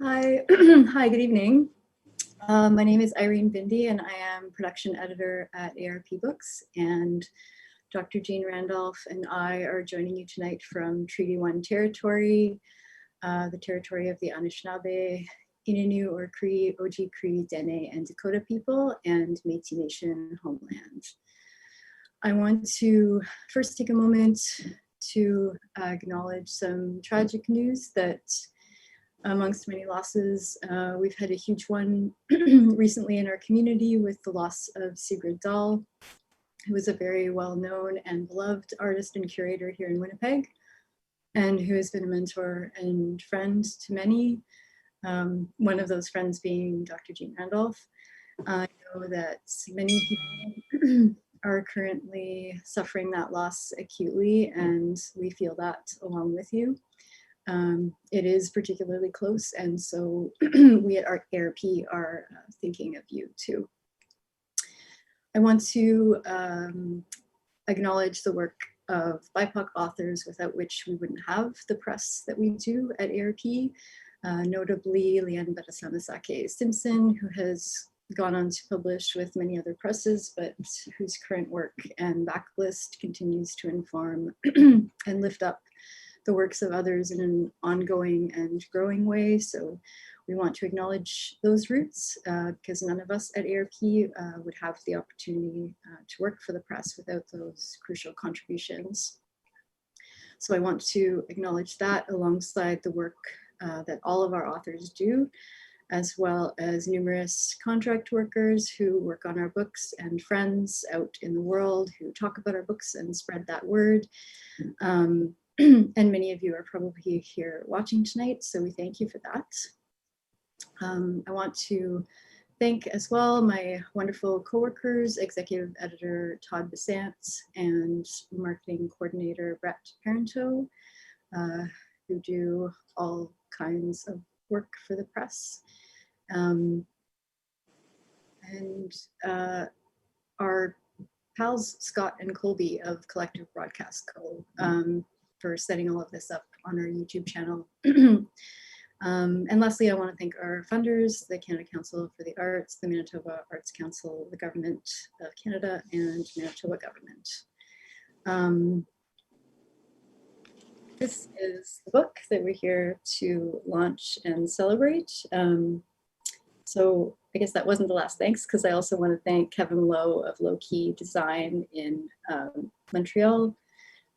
Hi, hi, good evening. My name is Irene Bindi and I am production editor at ARP Books, and Dr. Jeanne Randolph and I are joining you tonight from Treaty 1 territory, the territory of the Anishinaabe, Innu or Cree, Oji Cree, Dene, and Dakota people, and Métis Nation homeland. I want to first take a moment to acknowledge some tragic news that amongst many losses, we've had a huge one recently in our community with the loss of Sigrid Dahl, who was a very well-known and beloved artist and curator here in Winnipeg, and who has been a mentor and friend to many, one of those friends being Dr. Jeanne Randolph. I know that many people are currently suffering that loss acutely, and we feel that along with you. It is particularly close, and so we at ARP are thinking of you too. I want to acknowledge the work of BIPOC authors without which we wouldn't have the press that we do at ARP, notably Leanne Betasamasake Simpson, who has gone on to publish with many other presses, but whose current work and backlist continues to inform and lift up the works of others in an ongoing and growing way. So we want to acknowledge those roots because none of us at ARP would have the opportunity to work for the press without those crucial contributions. So I want to acknowledge that alongside the work that all of our authors do, as well as numerous contract workers who work on our books and friends out in the world who talk about our books and spread that word. And many of you are probably here watching tonight, so we thank you for that. I want to thank as well my wonderful coworkers, executive editor Todd Besant and marketing coordinator Brett Parento, who do all kinds of work for the press. And our pals Scott and Colby of Collective Broadcast Co. For setting all of this up on our YouTube channel. And lastly, I want to thank our funders, the Canada Council for the Arts, the Manitoba Arts Council, the Government of Canada, and Manitoba Government. This is the book that we're here to launch and celebrate. So I guess that wasn't the last thanks, because I also want to thank Kevin Lowe of Low Key Design in Montreal,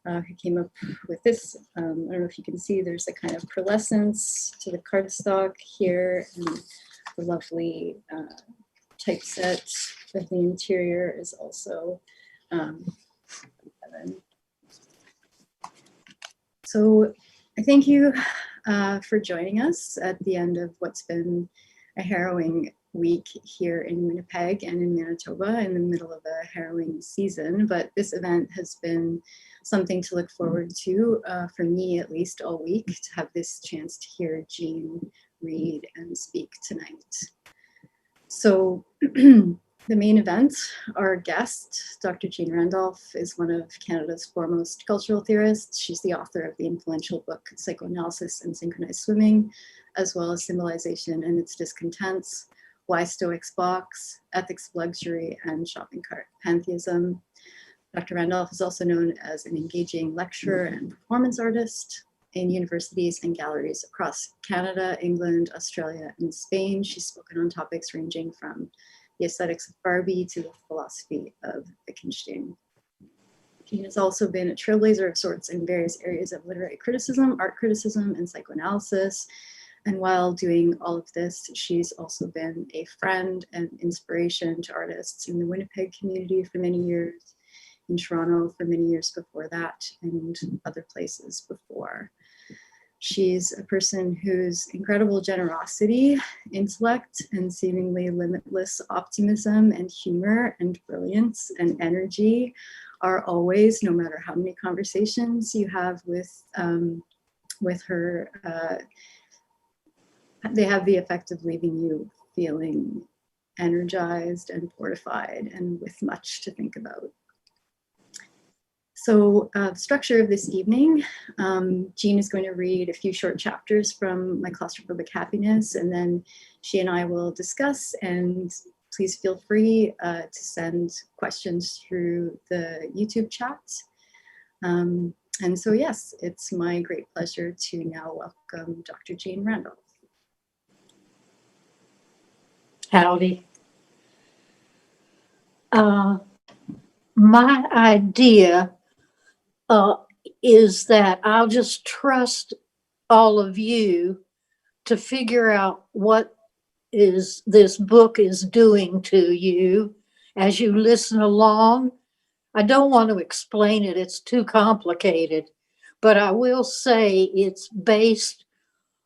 who came up with this. I don't know if you can see, there's a kind of pearlescence to the cardstock here, and the lovely typeset of the interior is also So I thank you for joining us at the end of what's been a harrowing week here in Winnipeg and in Manitoba in the middle of a harrowing season, but this event has been something to look forward to, for me at least, all week, to have this chance to hear Jeanne read and speak tonight. So the main event, our guest, Dr. Jeanne Randolph, is one of Canada's foremost cultural theorists. She's the author of the influential book Psychoanalysis and Synchronized Swimming, as well as Symbolization and Its Discontents, Why Stoics Box, Ethics of Luxury, and Shopping Cart Pantheism. Dr. Randolph is also known as an engaging lecturer and performance artist in universities and galleries across Canada, England, Australia, and Spain. She's spoken on topics ranging from the aesthetics of Barbie to the philosophy of Wittgenstein. Jeanne has also been a trailblazer of sorts in various areas of literary criticism, art criticism, and psychoanalysis. And while doing all of this, she's also been a friend and inspiration to artists in the Winnipeg community for many years, in Toronto for many years before that, and other places before. She's a person whose incredible generosity, intellect, and seemingly limitless optimism and humor and brilliance and energy are always, no matter how many conversations you have with her, they have the effect of leaving you feeling energized and fortified and with much to think about. So the structure of this evening, Jeanne is going to read a few short chapters from my Claustrophobic Happiness, and then she and I will discuss, and please feel free to send questions through the YouTube chat. And so yes, it's my great pleasure to now welcome Dr. Jeanne Randolph. Howdy. My idea is that I'll just trust all of you to figure out what this book is doing to you as you listen along. I don't want to explain it, it's too complicated, but I will say it's based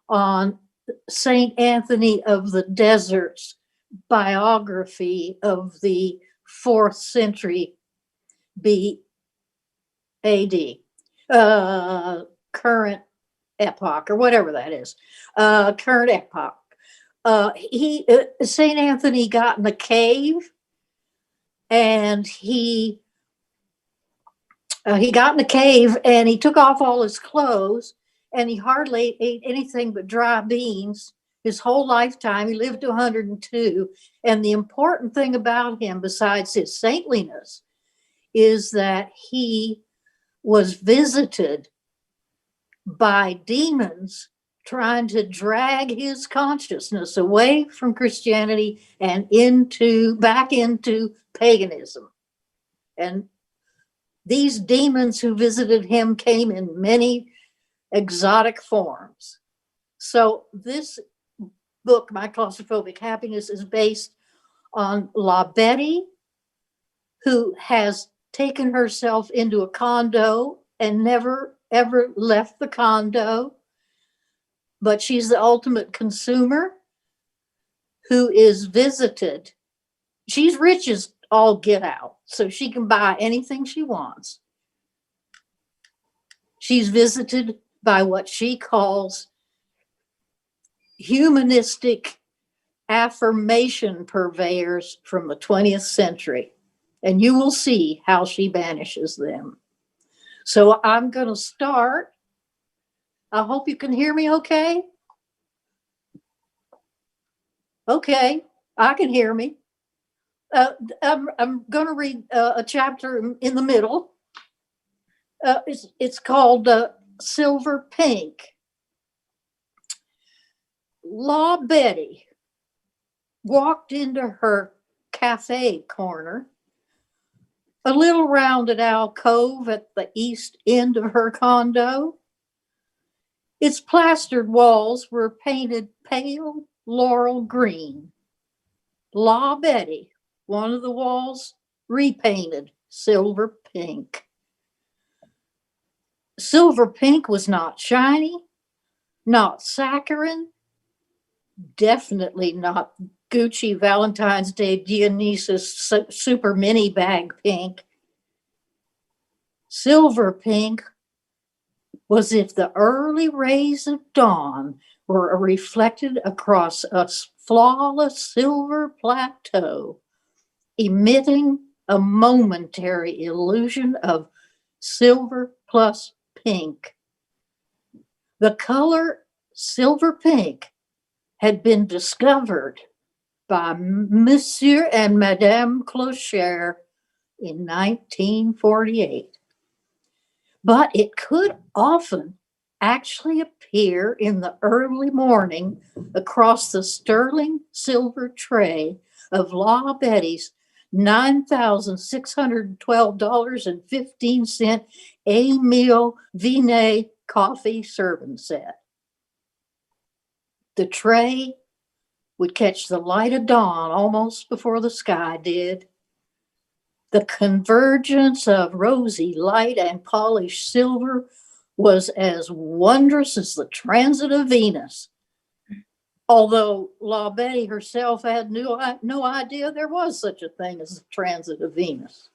on Saint Anthony of the Desert's biography of the 4th century B.A.D., current epoch, or whatever that is, current epoch. Saint Anthony got in a cave, and he got in a cave, and he took off all his clothes, and he hardly ate anything but dry beans his whole lifetime. He lived to 102, and the important thing about him, besides his saintliness, is that he was visited by demons trying to drag his consciousness away from Christianity and back into paganism. And these demons who visited him came in many exotic forms. So this book, My Claustrophobic Happiness, is based on La Betty, who has taken herself into a condo and never, ever left the condo. But she's the ultimate consumer who is visited. She's rich as all get out, so she can buy anything she wants. She's visited by what she calls humanistic affirmation purveyors from the 20th century. And you will see how she banishes them. So I'm going to start. I hope you can hear me okay. Okay, I can hear me. I'm going to read a chapter in the middle. It's called Silver Pink. La Betty walked into her cafe corner, a little rounded alcove at the east end of her condo. Its plastered walls were painted pale laurel green. La Betty, one of the walls, repainted silver pink. Silver pink was not shiny, not saccharine, definitely not Gucci Valentine's Day Dionysus super mini bag pink. Silver pink was if the early rays of dawn were reflected across a flawless silver plateau, emitting a momentary illusion of silver plus pink. The color silver pink had been discovered by Monsieur and Madame Cloistered in 1948. But it could often actually appear in the early morning across the sterling silver tray of La Betty's $9,612.15 Emile Vinet coffee serving set. The tray would catch the light of dawn almost before the sky did. The convergence of rosy light and polished silver was as wondrous as the transit of Venus. Although La Betty herself had no idea there was such a thing as the transit of Venus.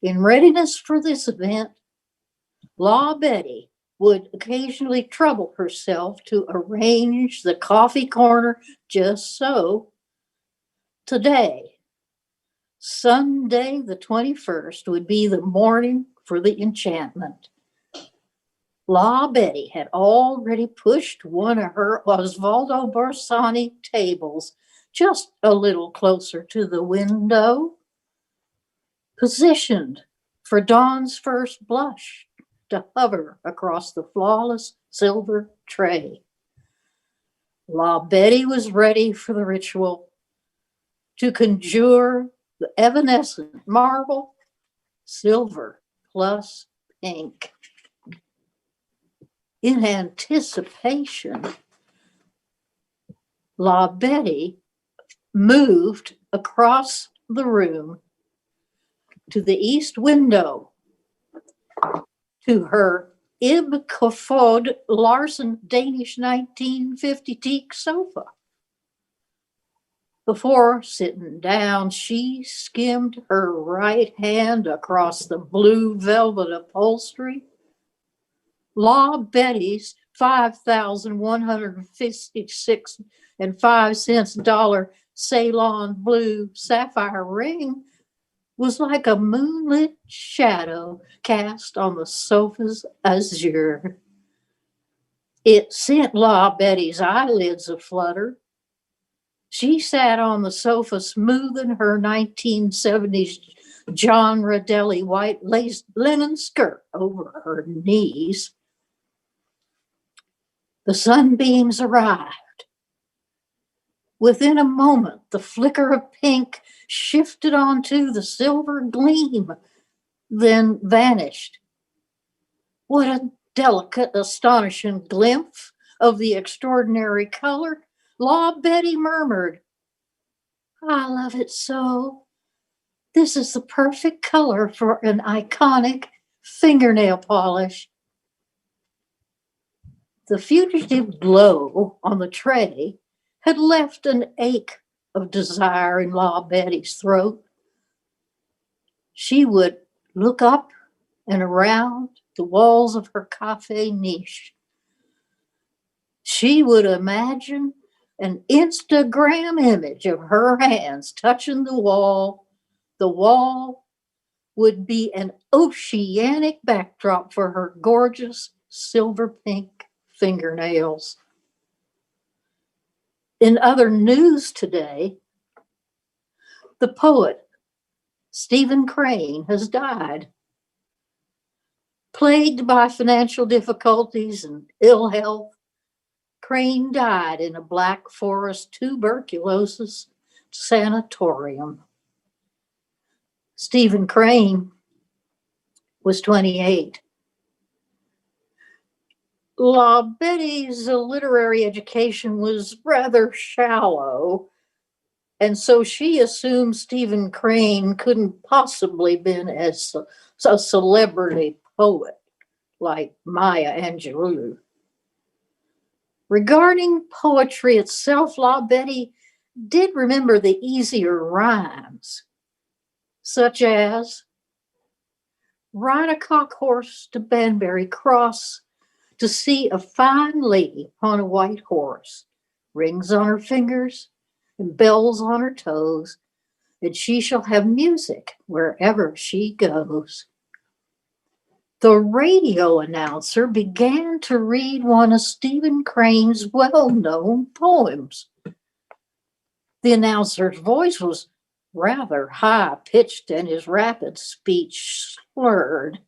In readiness for this event, La Betty would occasionally trouble herself to arrange the coffee corner just so. Today, Sunday the 21st would be the morning for the enchantment. La Betty had already pushed one of her Osvaldo Barsani tables just a little closer to the window, positioned for dawn's first blush to hover across the flawless silver tray. La Betty was ready for the ritual to conjure the evanescent marble, silver plus pink. In anticipation, La Betty moved across the room to the east window to her Ib Kofod Larsen Danish 1950 teak sofa. Before sitting down, she skimmed her right hand across the blue velvet upholstery. La Betty's 5,156 and 5 cents dollar Ceylon blue sapphire ring was like a moonlit shadow cast on the sofa's azure. It sent La Betty's eyelids aflutter. She sat on the sofa smoothing her 1970s John Radelli white lace linen skirt over her knees. The sunbeams arrived. Within a moment, the flicker of pink shifted onto the silver gleam, then vanished. What a delicate, astonishing glimpse of the extraordinary color. La Betty murmured, "I love it so. This is the perfect color for an iconic fingernail polish." The fugitive glow on the tray had left an ache of desire in La Betty's throat. She would look up and around the walls of her cafe niche. She would imagine an Instagram image of her hands touching the wall. The wall would be an oceanic backdrop for her gorgeous silver pink fingernails. In other news today, the poet Stephen Crane has died. Plagued by financial difficulties and ill health, Crane died in a Black Forest tuberculosis sanatorium. Stephen Crane was 28. La Betty's literary education was rather shallow, and so she assumed Stephen Crane couldn't possibly been as a celebrity poet like Maya Angelou. Regarding poetry itself, La Betty did remember the easier rhymes, such as ride a cock horse to Banbury Cross to see a fine lady on a white horse, rings on her fingers and bells on her toes, and she shall have music wherever she goes. The radio announcer began to read one of Stephen Crane's well-known poems. The announcer's voice was rather high-pitched and his rapid speech slurred,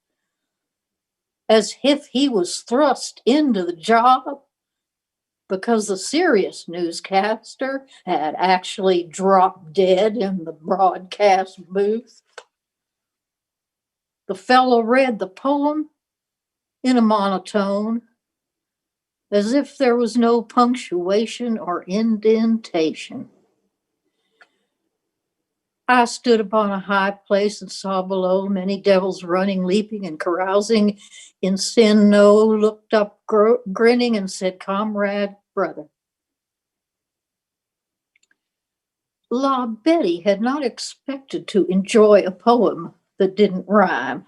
as if he was thrust into the job because the serious newscaster had actually dropped dead in the broadcast booth. The fellow read the poem in a monotone, as if there was no punctuation or indentation. I stood upon a high place and saw below many devils running, leaping, and carousing in sin. No, looked up grinning and said, "Comrade, brother." La Betty had not expected to enjoy a poem that didn't rhyme.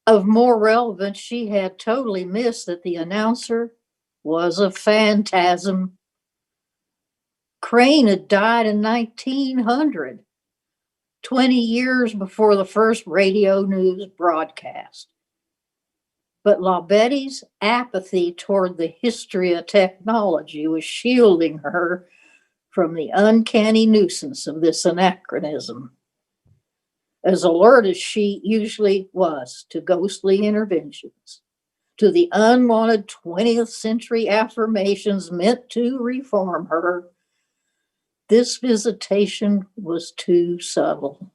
Of more relevance, she had totally missed that the announcer was a phantasm. Crane had died in 1900. 20 years before the first radio news broadcast. But La Betty's apathy toward the history of technology was shielding her from the uncanny nuisance of this anachronism. As alert as she usually was to ghostly interventions, to the unwanted 20th century affirmations meant to reform her, this visitation was too subtle.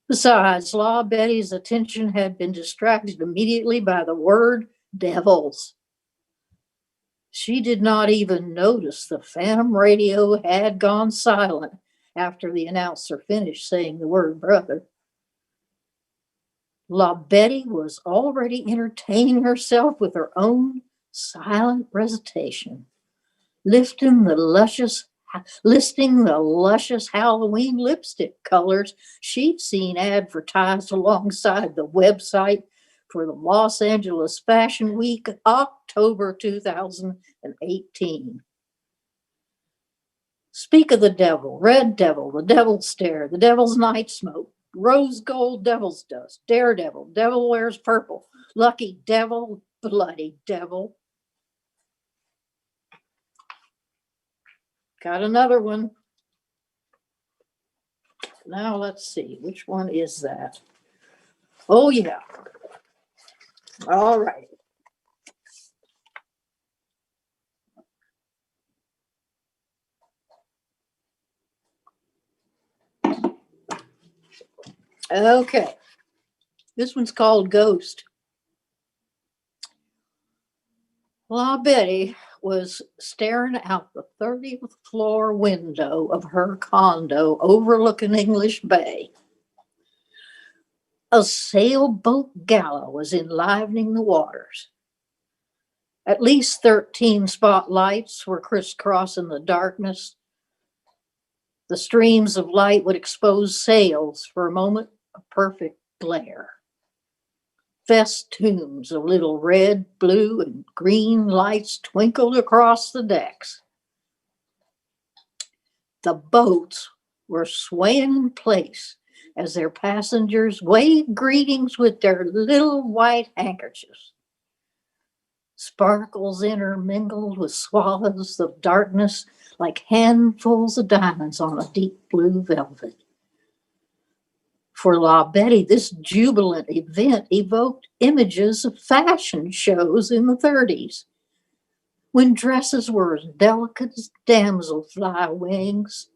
Besides, La Betty's attention had been distracted immediately by the word devils. She did not even notice the phantom radio had gone silent after the announcer finished saying the word brother. La Betty was already entertaining herself with her own silent recitation, listing the luscious Halloween lipstick colors she'd seen advertised alongside the website for the Los Angeles Fashion Week, October 2018. Speak of the devil, red devil, the devil's stare, the devil's night smoke, rose gold devil's dust, daredevil, devil wears purple, lucky devil, bloody devil. Got another one. Now let's see, which one is that? Oh yeah. All right. Okay. This one's called Ghost. La Betty was staring out the 30th floor window of her condo overlooking English Bay. A sailboat gala was enlivening the waters. At least 13 spotlights were crisscrossing the darkness. The streams of light would expose sails for a moment of perfect glare. Festoons of little red, blue, and green lights twinkled across the decks. The boats were swaying in place as their passengers waved greetings with their little white handkerchiefs. Sparkles intermingled with swathes of darkness like handfuls of diamonds on a deep blue velvet. For La Betty, this jubilant event evoked images of fashion shows in the 30s, when dresses were as delicate as damselfly wings.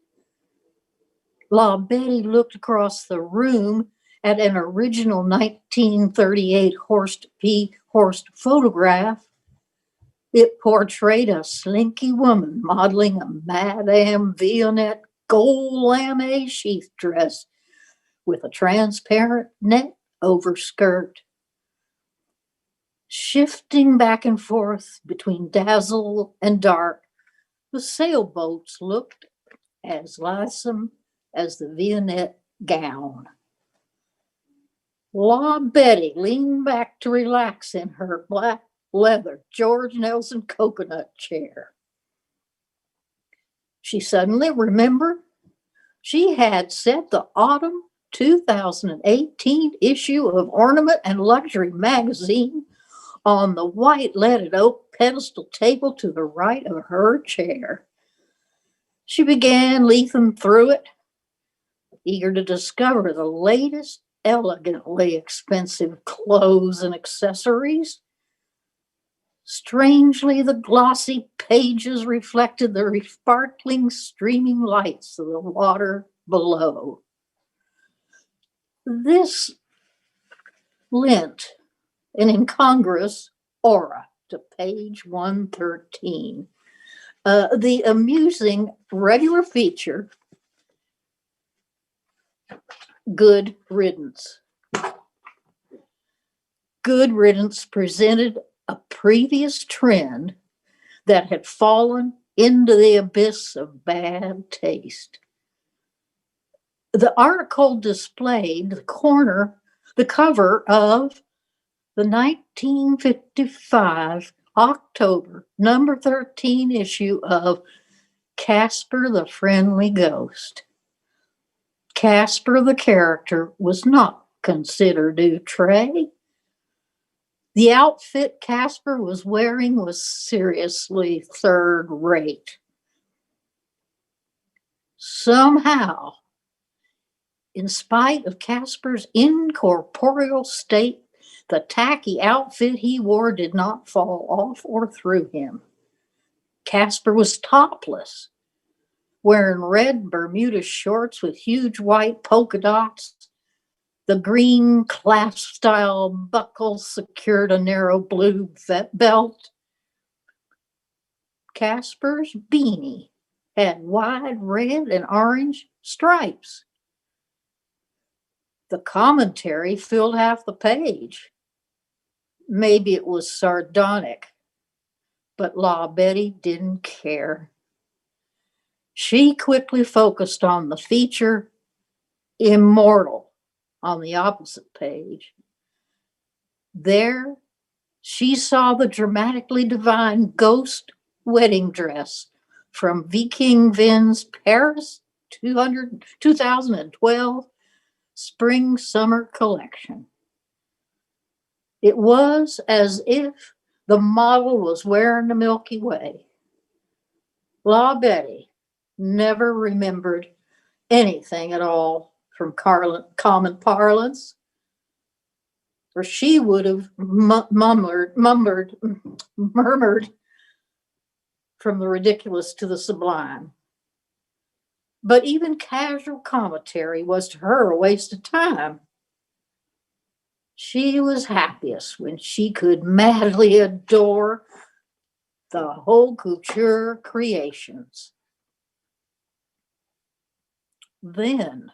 La Betty looked across the room at an original 1938 Horst photograph. It portrayed a slinky woman modeling a Madame Violette gold lame sheath dress with a transparent net overskirt. Shifting back and forth between dazzle and dark, the sailboats looked as lithesome as the vignette gown. La Betty leaned back to relax in her black leather George Nelson coconut chair. She suddenly remembered she had set the autumn 2018 issue of Ornament and Luxury magazine on the white leaded oak pedestal table to the right of her chair. She began leafing through it, eager to discover the latest elegantly expensive clothes and accessories. Strangely, the glossy pages reflected the sparkling, streaming lights of the water below. This lent an incongruous aura to page 113. The amusing regular feature, Good Riddance. Good Riddance presented a previous trend that had fallen into the abyss of bad taste. The article displayed the cover of the 1955 October number 13 issue of Casper the Friendly Ghost. Casper, the character, was not considered outre. The outfit Casper was wearing was seriously third rate. Somehow, in spite of Casper's incorporeal state, the tacky outfit he wore did not fall off or through him. Casper was topless, wearing red Bermuda shorts with huge white polka dots. The green clasp-style buckle secured a narrow blue belt. Casper's beanie had wide red and orange stripes. The commentary filled half the page. Maybe it was sardonic, but La Betty didn't care. She quickly focused on the feature immortal on the opposite page. There, she saw the dramatically divine ghost wedding dress from Viking Vin's Paris 2012 spring-summer collection. It was as if the model was wearing the Milky Way. La Betty never remembered anything at all from common parlance, or she would have murmured from the ridiculous to the sublime. But even casual commentary was to her a waste of time. She was happiest when she could madly adore the haute couture creations. Then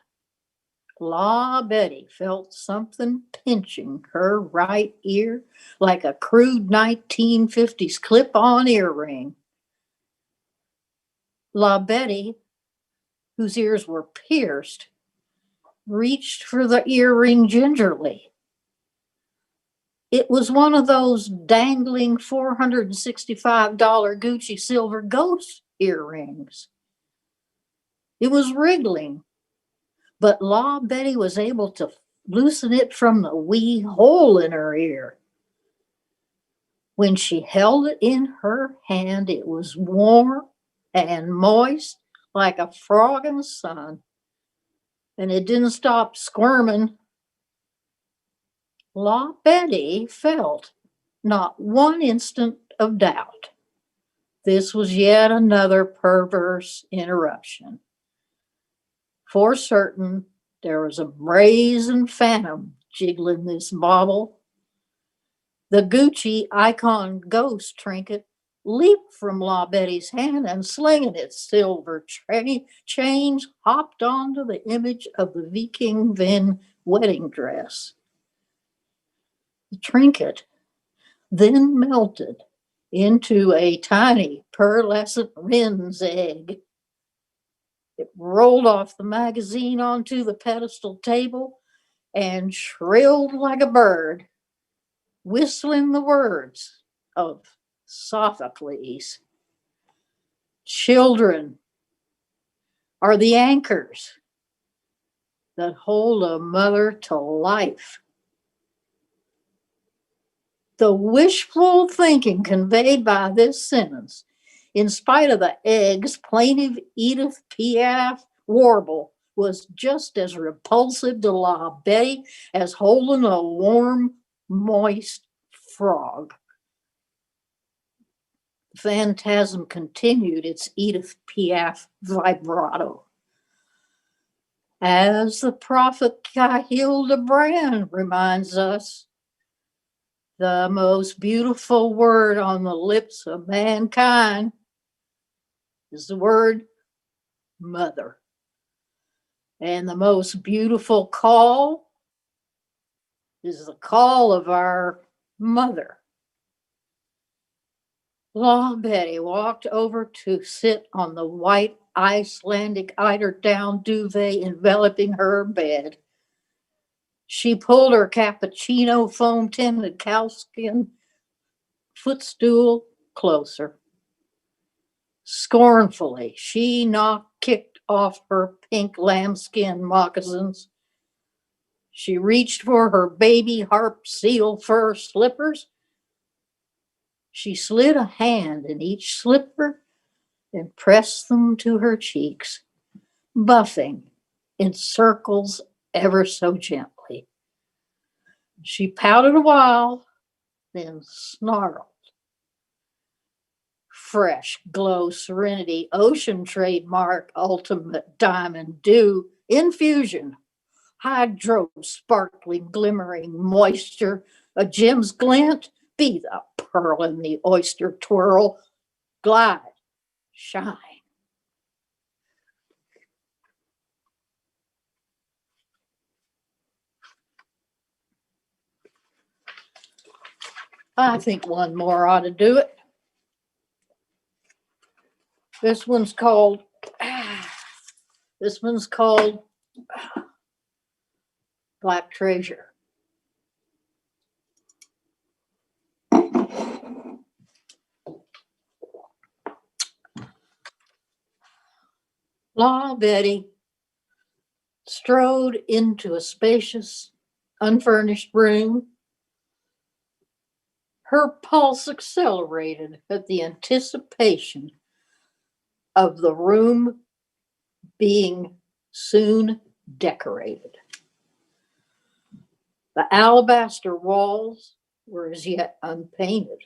La Betty felt something pinching her right ear like a crude 1950s clip-on earring. La Betty, whose ears were pierced, reached for the earring gingerly. It was one of those dangling $465 Gucci silver ghost earrings. It was wriggling, but La Betty was able to loosen it from the wee hole in her ear. When she held it in her hand, it was warm and moist like a frog in the sun, and it didn't stop squirming. La Betty felt not one instant of doubt. This was yet another perverse interruption. For certain, there was a brazen phantom jiggling this bauble. The Gucci icon ghost trinket leaped from La Betty's hand and, slinging its silver chains, hopped onto the image of the Viking Vin wedding dress. The trinket then melted into a tiny pearlescent wren's egg. It rolled off the magazine onto the pedestal table and shrilled like a bird, whistling the words of Sophocles. Children are the anchors that hold a mother to life. The wishful thinking conveyed by this sentence, in spite of the egg's plaintive Edith Piaf warble, was just as repulsive to La Betty as holding a warm, moist frog. The phantasm continued its Edith Piaf vibrato. As the prophet Hildebrand reminds us, the most beautiful word on the lips of mankind is the word mother. And the most beautiful call is the call of our mother. La Betty walked over to sit on the white Icelandic eider-down duvet enveloping her bed. She pulled her cappuccino foam-tinted cowskin footstool closer. Scornfully, she kicked off her pink lambskin moccasins. She reached for her baby harp seal fur slippers. She slid a hand in each slipper and pressed them to her cheeks, buffing in circles ever so gently. She pouted a while, then snarled. Fresh glow serenity ocean trademark ultimate diamond dew infusion hydro sparkling glimmering moisture a gem's glint be the pearl in the oyster twirl glide shine. I think one more ought to do it. This one's called Black Treasure. La Betty strode into a spacious, unfurnished room. Her pulse accelerated at the anticipation of the room being soon decorated. The alabaster walls were as yet unpainted.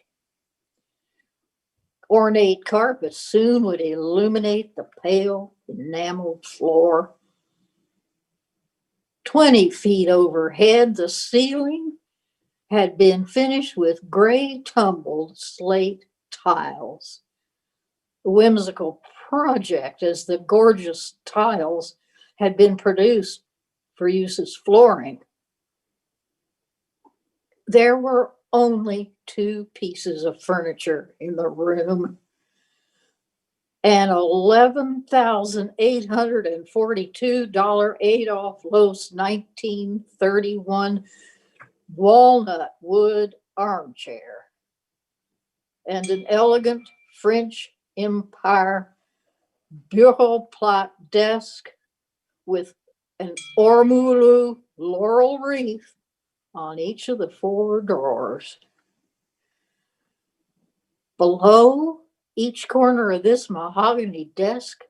Ornate carpets soon would illuminate the pale, enameled floor. 20 feet overhead, the ceiling had been finished with gray tumbled slate tiles. A whimsical project, as the gorgeous tiles had been produced for use as flooring. There were only 2 pieces of furniture in the room. An $11,842 Adolf Loos 1931 walnut wood armchair and an elegant French Empire bureau plate desk with an ormolu laurel wreath on each of the 4 drawers. Below each corner of this mahogany desk,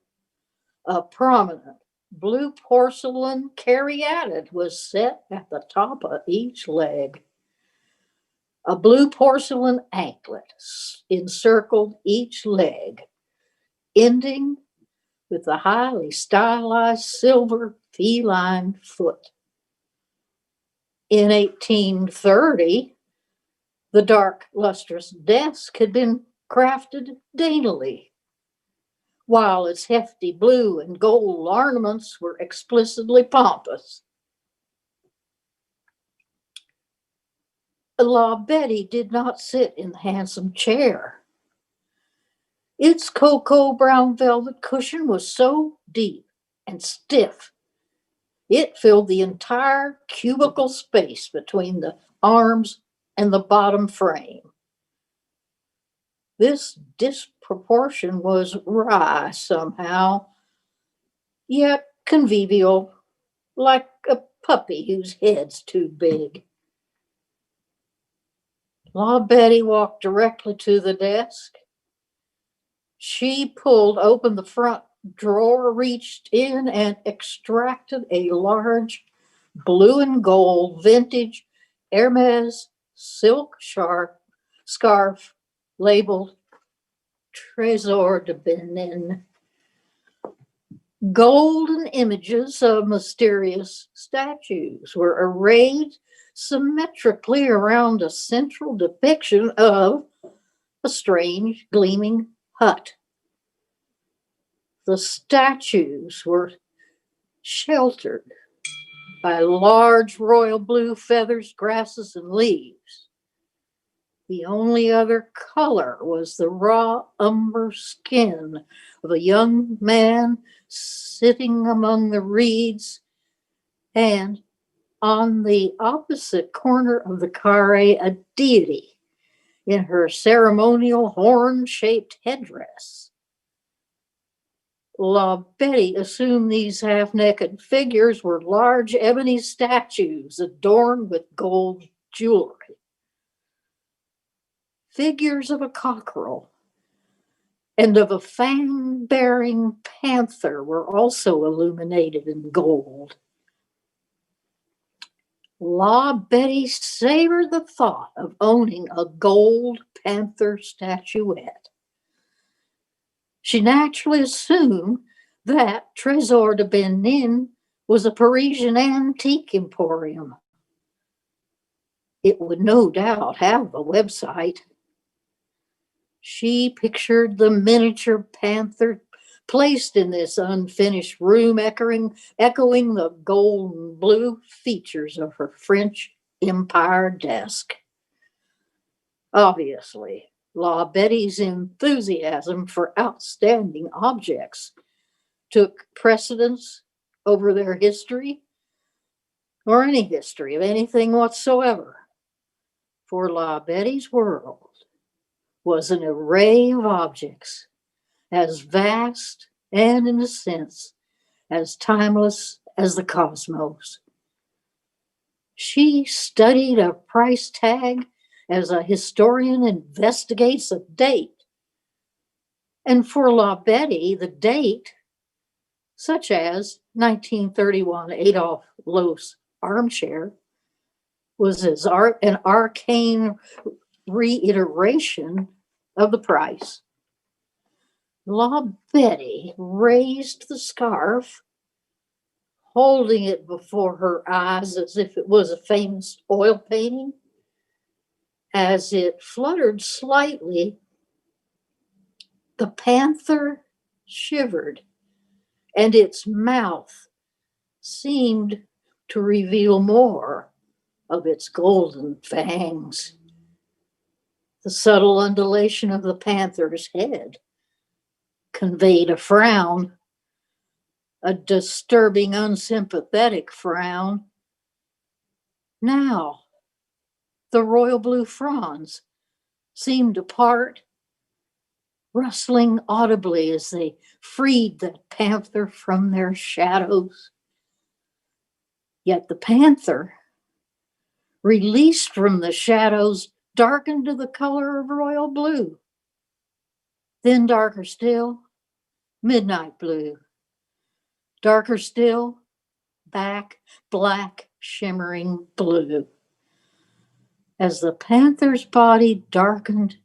a prominent blue porcelain caryatid was set at the top of each leg. A blue porcelain anklet encircled each leg, ending with the highly stylized silver feline foot. In 1830, the dark, lustrous desk had been crafted daintily, while its hefty blue and gold ornaments were explicitly pompous. La Betty did not sit in the handsome chair. Its cocoa brown velvet cushion was so deep and stiff, it filled the entire cubicle space between the arms and the bottom frame. This disproportion was wry somehow, yet convivial, like a puppy whose head's too big. La Betty walked directly to the desk. She pulled open the front drawer, reached in, and extracted a large blue and gold vintage Hermes silk scarf labeled Trésor de Benin. Golden images of mysterious statues were arrayed symmetrically around a central depiction of a strange gleaming hut. The statues were sheltered by large royal blue feathers, grasses, and leaves. The only other color was the raw umber skin of a young man sitting among the reeds, and on the opposite corner of the carré, a deity in her ceremonial horn-shaped headdress. La Betty assumed these half-naked figures were large ebony statues adorned with gold jewelry. Figures of a cockerel and of a fan-bearing panther were also illuminated in gold. La Betty savored the thought of owning a gold panther statuette. She naturally assumed that Trésor de Benin was a Parisian antique emporium. It would no doubt have a website. She pictured the miniature panther placed in this unfinished room, echoing the gold and blue features of her French Empire desk. Obviously, La Betty's enthusiasm for outstanding objects took precedence over their history or any history of anything whatsoever. For La Betty's world was an array of objects as vast and, in a sense, as timeless as the cosmos. She studied a price tag as a historian investigates a date. And for La Betty, the date, such as 1931 Adolf Loos armchair, was an arcane reiteration of the price. La Betty raised the scarf, holding it before her eyes as if it was a famous oil painting. As it fluttered slightly, the panther shivered, and its mouth seemed to reveal more of its golden fangs. The subtle undulation of the panther's head conveyed a frown, a disturbing, unsympathetic frown. Now, the royal blue fronds seemed to part, rustling audibly as they freed the panther from their shadows. Yet the panther, released from the shadows, darkened to the color of royal blue. Then darker still, midnight blue. Darker still, black, shimmering blue. As the panther's body darkened,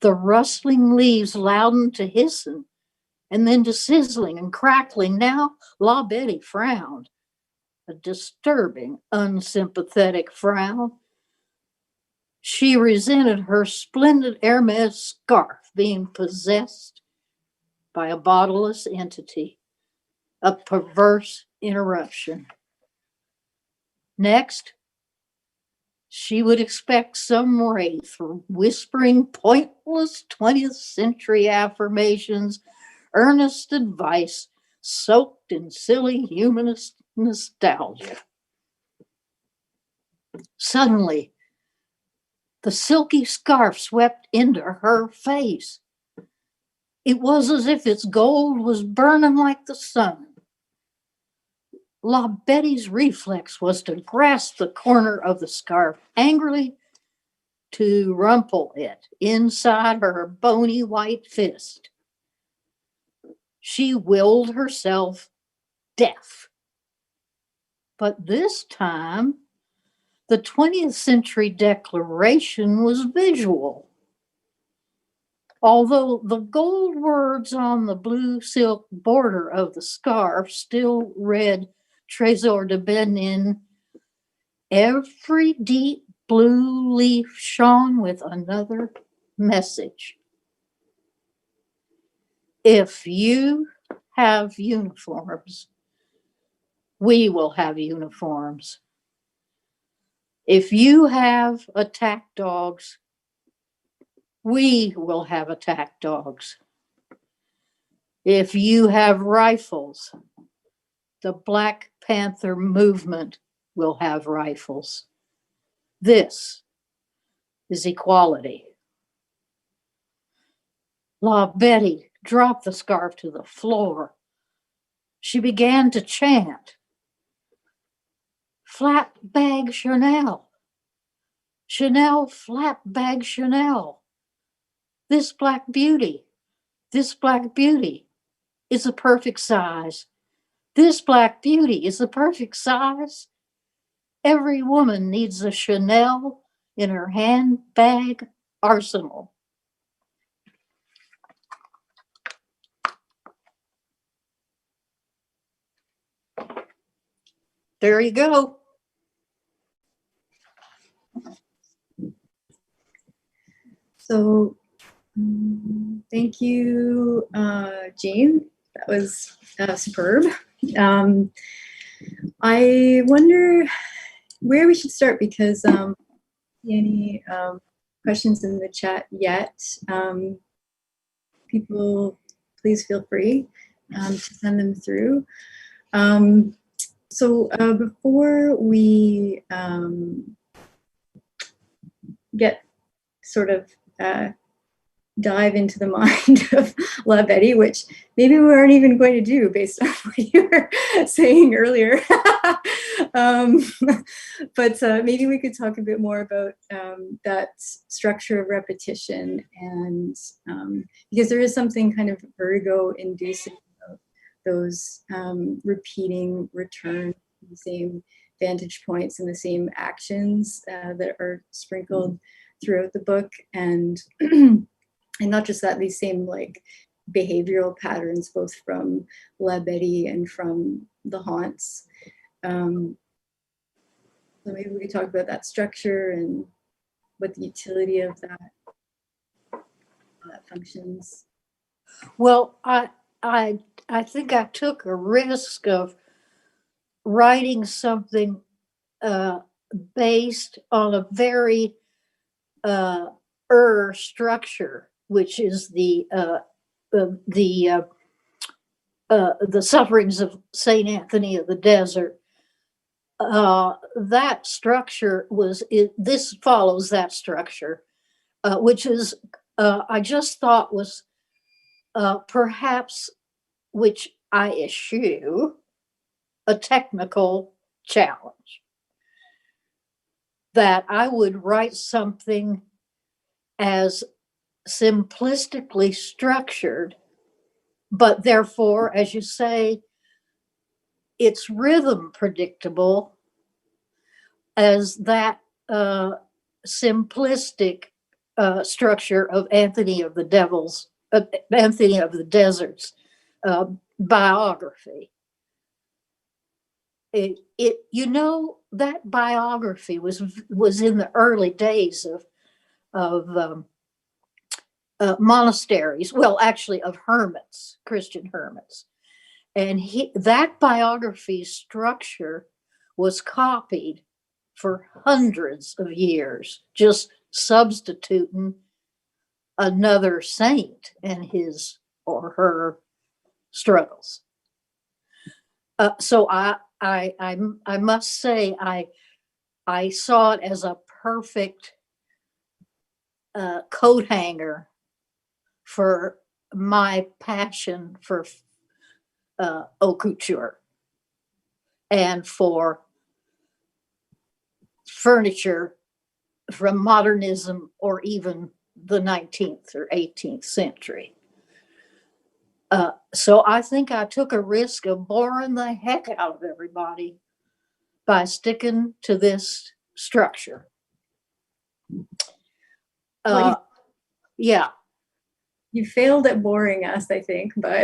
the rustling leaves loudened to hissing and then to sizzling and crackling. Now La Betty frowned, a disturbing, unsympathetic frown. She resented her splendid Hermes scarf being possessed by a bodiless entity, a perverse interruption. Next, she would expect some wraith whispering pointless 20th century affirmations, earnest advice soaked in silly humanist nostalgia. Suddenly, the silky scarf swept into her face. It was as if its gold was burning like the sun. La Betty's reflex was to grasp the corner of the scarf angrily, to rumple it inside her bony white fist. She willed herself deaf. But this time, the 20th century declaration was visual. Although the gold words on the blue silk border of the scarf still read Trésor de Benin, every deep blue leaf shone with another message. If you have uniforms, we will have uniforms. If you have attack dogs, we will have attack dogs. If you have rifles, the Black Panther movement will have rifles. This is equality. La Betty dropped the scarf to the floor. She began to chant, "Flat bag Chanel, Chanel, flat bag Chanel. This black beauty is a perfect size. This black beauty is the perfect size. Every woman needs a Chanel in her handbag arsenal." There you go. So thank you, Jeanne. That was superb. I wonder where we should start because any questions in the chat yet. People, please feel free to send them through. So before we get sort of dive into the mind of La Betty, which maybe we aren't even going to do based on what you were saying earlier. But maybe we could talk a bit more about that structure of repetition, and because there is something kind of vertigo-inducing about those repeating return to the same vantage points and the same actions that are sprinkled throughout the book, and not just that, these same like behavioral patterns, both from La Betty and from the haunts. So maybe we could talk about that structure and what the utility of that, how that functions. Well, I think I took a risk of writing something based on a very structure, which is the sufferings of Saint Anthony of the Desert. That structure this follows that structure, which is I just thought was perhaps, which I eschew, a technical challenge. That I would write something as simplistically structured, but therefore, as you say, its rhythm predictable as that simplistic structure of Anthony of the Desert's biography. That biography was in the early days of monasteries, well, actually of hermits, Christian hermits. And that biography structure was copied for hundreds of years, just substituting another saint and his or her struggles. So I must say I saw it as a perfect coat hanger for my passion for haute couture and for furniture from modernism or even the 19th or 18th century. So I think I took a risk of boring the heck out of everybody by sticking to this structure. Yeah. You failed at boring us, I think, but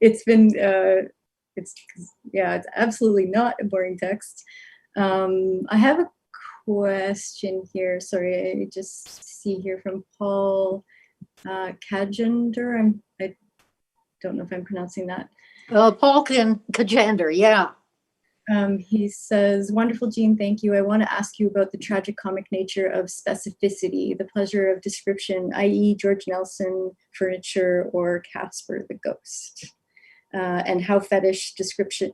it's been, it's absolutely not a boring text. I have a question here. Sorry, I just see here from Paul Kajender. I don't know if I'm pronouncing that. Paul Kajender, yeah. He says, "Wonderful, Jeanne, thank you. I want to ask you about the tragicomic nature of specificity, the pleasure of description, i.e. George Nelson, furniture, or Casper the Ghost, and how fetish / description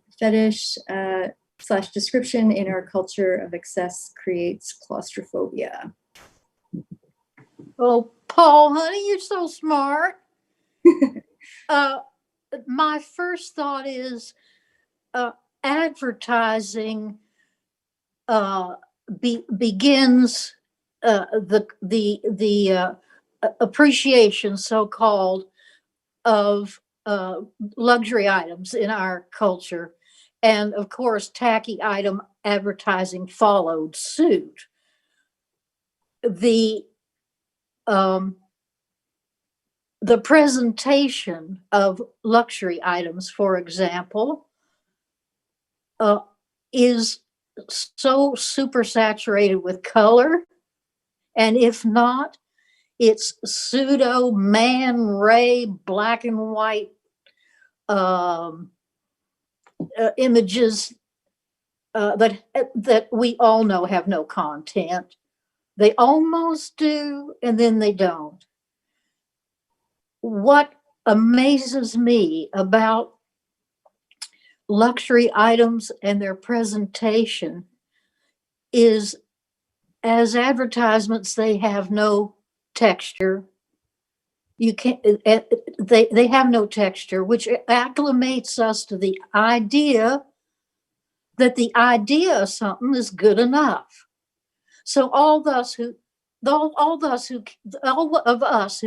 in our culture of excess creates claustrophobia." Well, Oh, honey, you're so smart. My first thought is advertising begins the appreciation, so called, of luxury items in our culture, and of course, tacky item advertising followed suit. The um, the presentation of luxury items, for example, uh, is so super saturated with color. And if not, it's pseudo Man Ray black and white um, images that we all know have no content. They almost do, and then they don't. What amazes me about luxury items and their presentation is, as advertisements, they have no texture. You can't, they have no texture, which acclimates us to the idea that the idea of something is good enough. So all of us who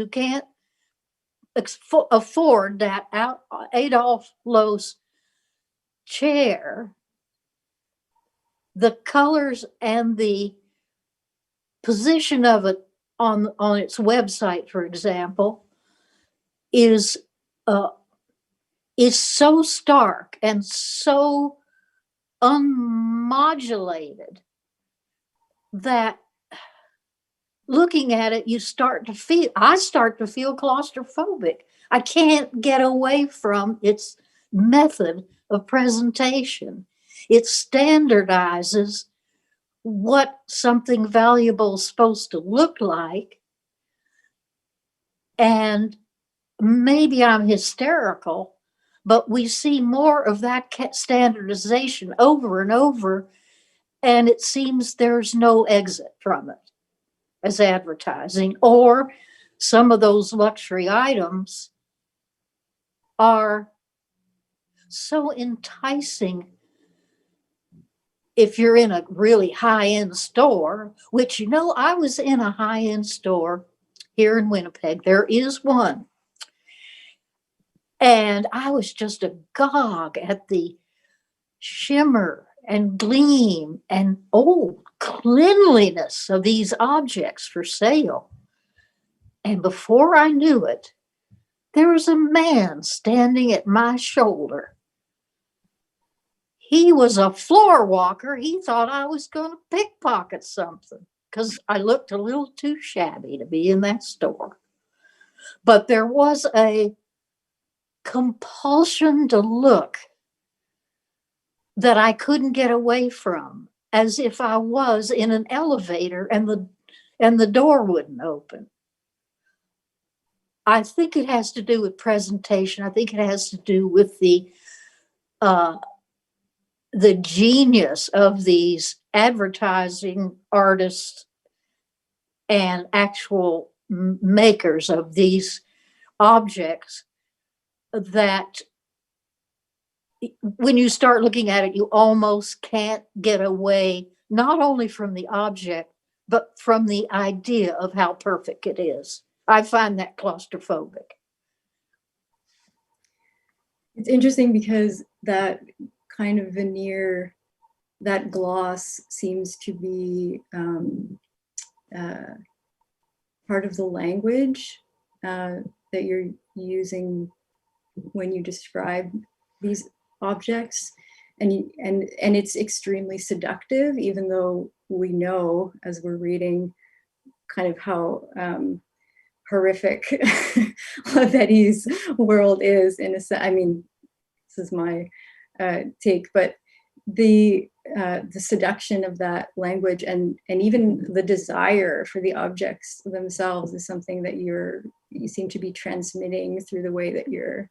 can't afford that Adolf Loos chair, the colors and the position of it on its website, for example, is so stark and so unmodulated that looking at it, I start to feel claustrophobic. I can't get away from its method of presentation. It standardizes what something valuable is supposed to look like. And maybe I'm hysterical, but we see more of that standardization over and over, and it seems there's no exit from it as advertising. Or some of those luxury items are so enticing if you're in a really high-end store, which, I was in a high-end store here in Winnipeg. There is one. And I was just agog at the shimmer and gleam and cleanliness of these objects for sale. And before I knew it, there was a man standing at my shoulder. He was a floor walker. He thought I was going to pickpocket something because I looked a little too shabby to be in that store. But there was a compulsion to look that I couldn't get away from, as if I was in an elevator and the door wouldn't open. I think it has to do with presentation. I think it has to do with the genius of these advertising artists and actual makers of these objects, that when you start looking at it, you almost can't get away, not only from the object, but from the idea of how perfect it is. I find that claustrophobic. It's interesting because that kind of veneer, that gloss, seems to be part of the language that you're using when you describe these objects, and it's extremely seductive, even though we know, as we're reading, kind of how horrific Betty's world is. In a sense, I mean, this is my take, but the seduction of that language and even the desire for the objects themselves is something that you seem to be transmitting through the way that you're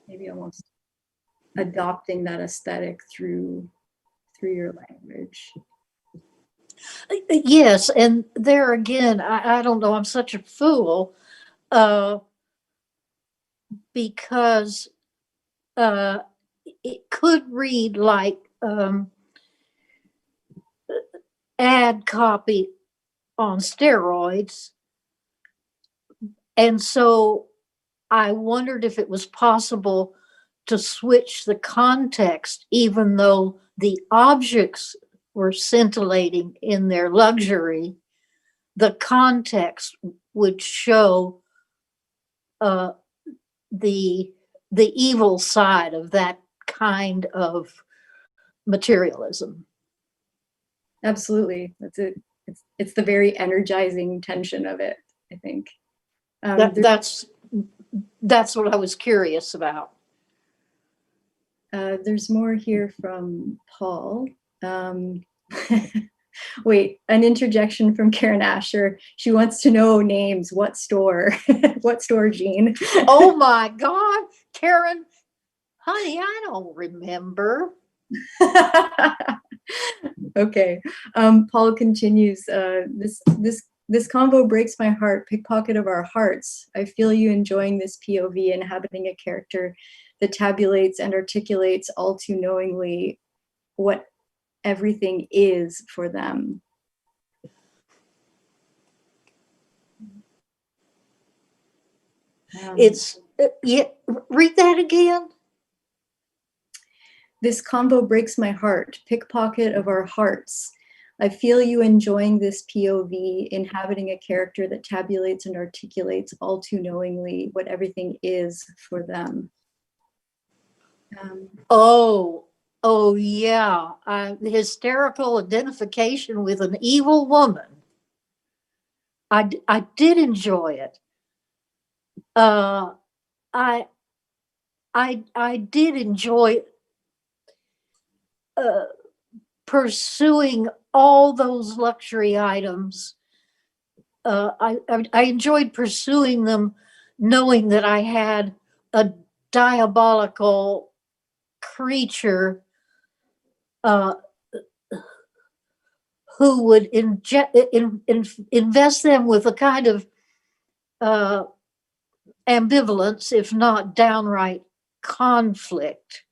maybe almost adopting that aesthetic through your language. Yes, and there again, I don't know, I'm such a fool, because it could read like ad copy on steroids. And so I wondered if it was possible to switch the context, even though the objects were scintillating in their luxury, the context would show uh, the evil side of that kind of materialism. Absolutely. That's it. It's the very energizing tension of it, I think. That's what I was curious about. There's more here from Paul. Wait, an interjection from Karen Asher. She wants to know names. What store? What store, Jeanne? Oh my God, Karen, honey, I don't remember. Okay. Paul continues. This convo breaks my heart. Pickpocket of our hearts. I feel you enjoying this POV, inhabiting a character that tabulates and articulates all too knowingly what everything is for them. It's yeah. Read that again. This combo breaks my heart. Pickpocket of our hearts. I feel you enjoying this POV, inhabiting a character that tabulates and articulates all too knowingly what everything is for them. Oh yeah. The hysterical identification with an evil woman. I did enjoy it. I did enjoy pursuing all those luxury items. I enjoyed pursuing them, knowing that I had a diabolical creature who would invest them with a kind of ambivalence, if not downright conflict.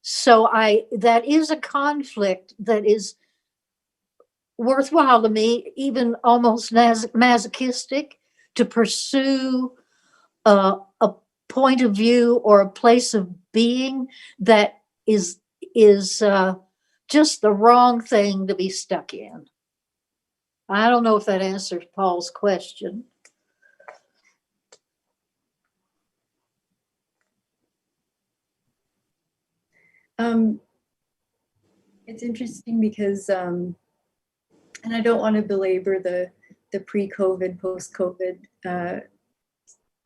So that is a conflict that is worthwhile to me, even almost masochistic, to pursue a point of view or a place of being that is just the wrong thing to be stuck in. I don't know if that answers Paul's question. It's interesting because, and I don't want to belabor the pre-COVID, post-COVID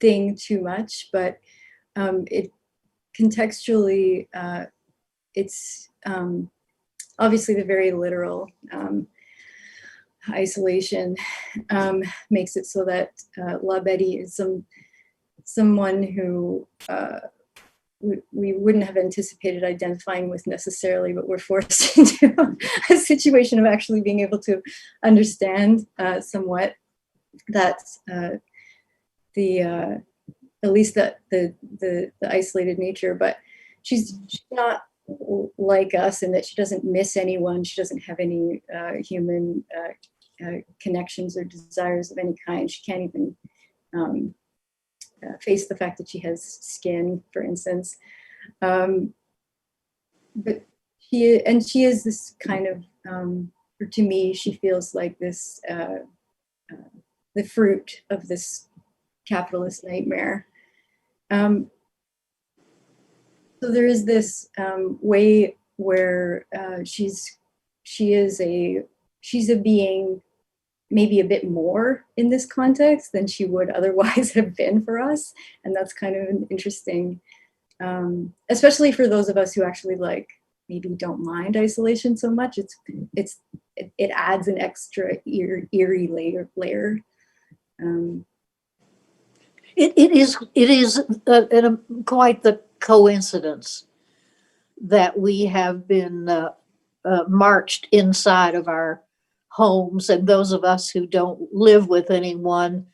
thing too much, but it contextually, it's obviously the very literal isolation makes it so that La Betty is someone who we wouldn't have anticipated identifying with necessarily, but we're forced into a situation of actually being able to understand somewhat that at least the isolated nature, but she's not like us in that she doesn't miss anyone. She doesn't have any human connections or desires of any kind. She can't even face the fact that she has skin, for instance. But she is this kind of, or to me, she feels like this, the fruit of this capitalist nightmare. So there is this way where she's a being maybe a bit more in this context than she would otherwise have been for us, and that's kind of an interesting, especially for those of us who actually maybe don't mind isolation so much. It adds an extra eerie layer. It is quite the coincidence that we have been marched inside of our homes, and those of us who don't live with anyone,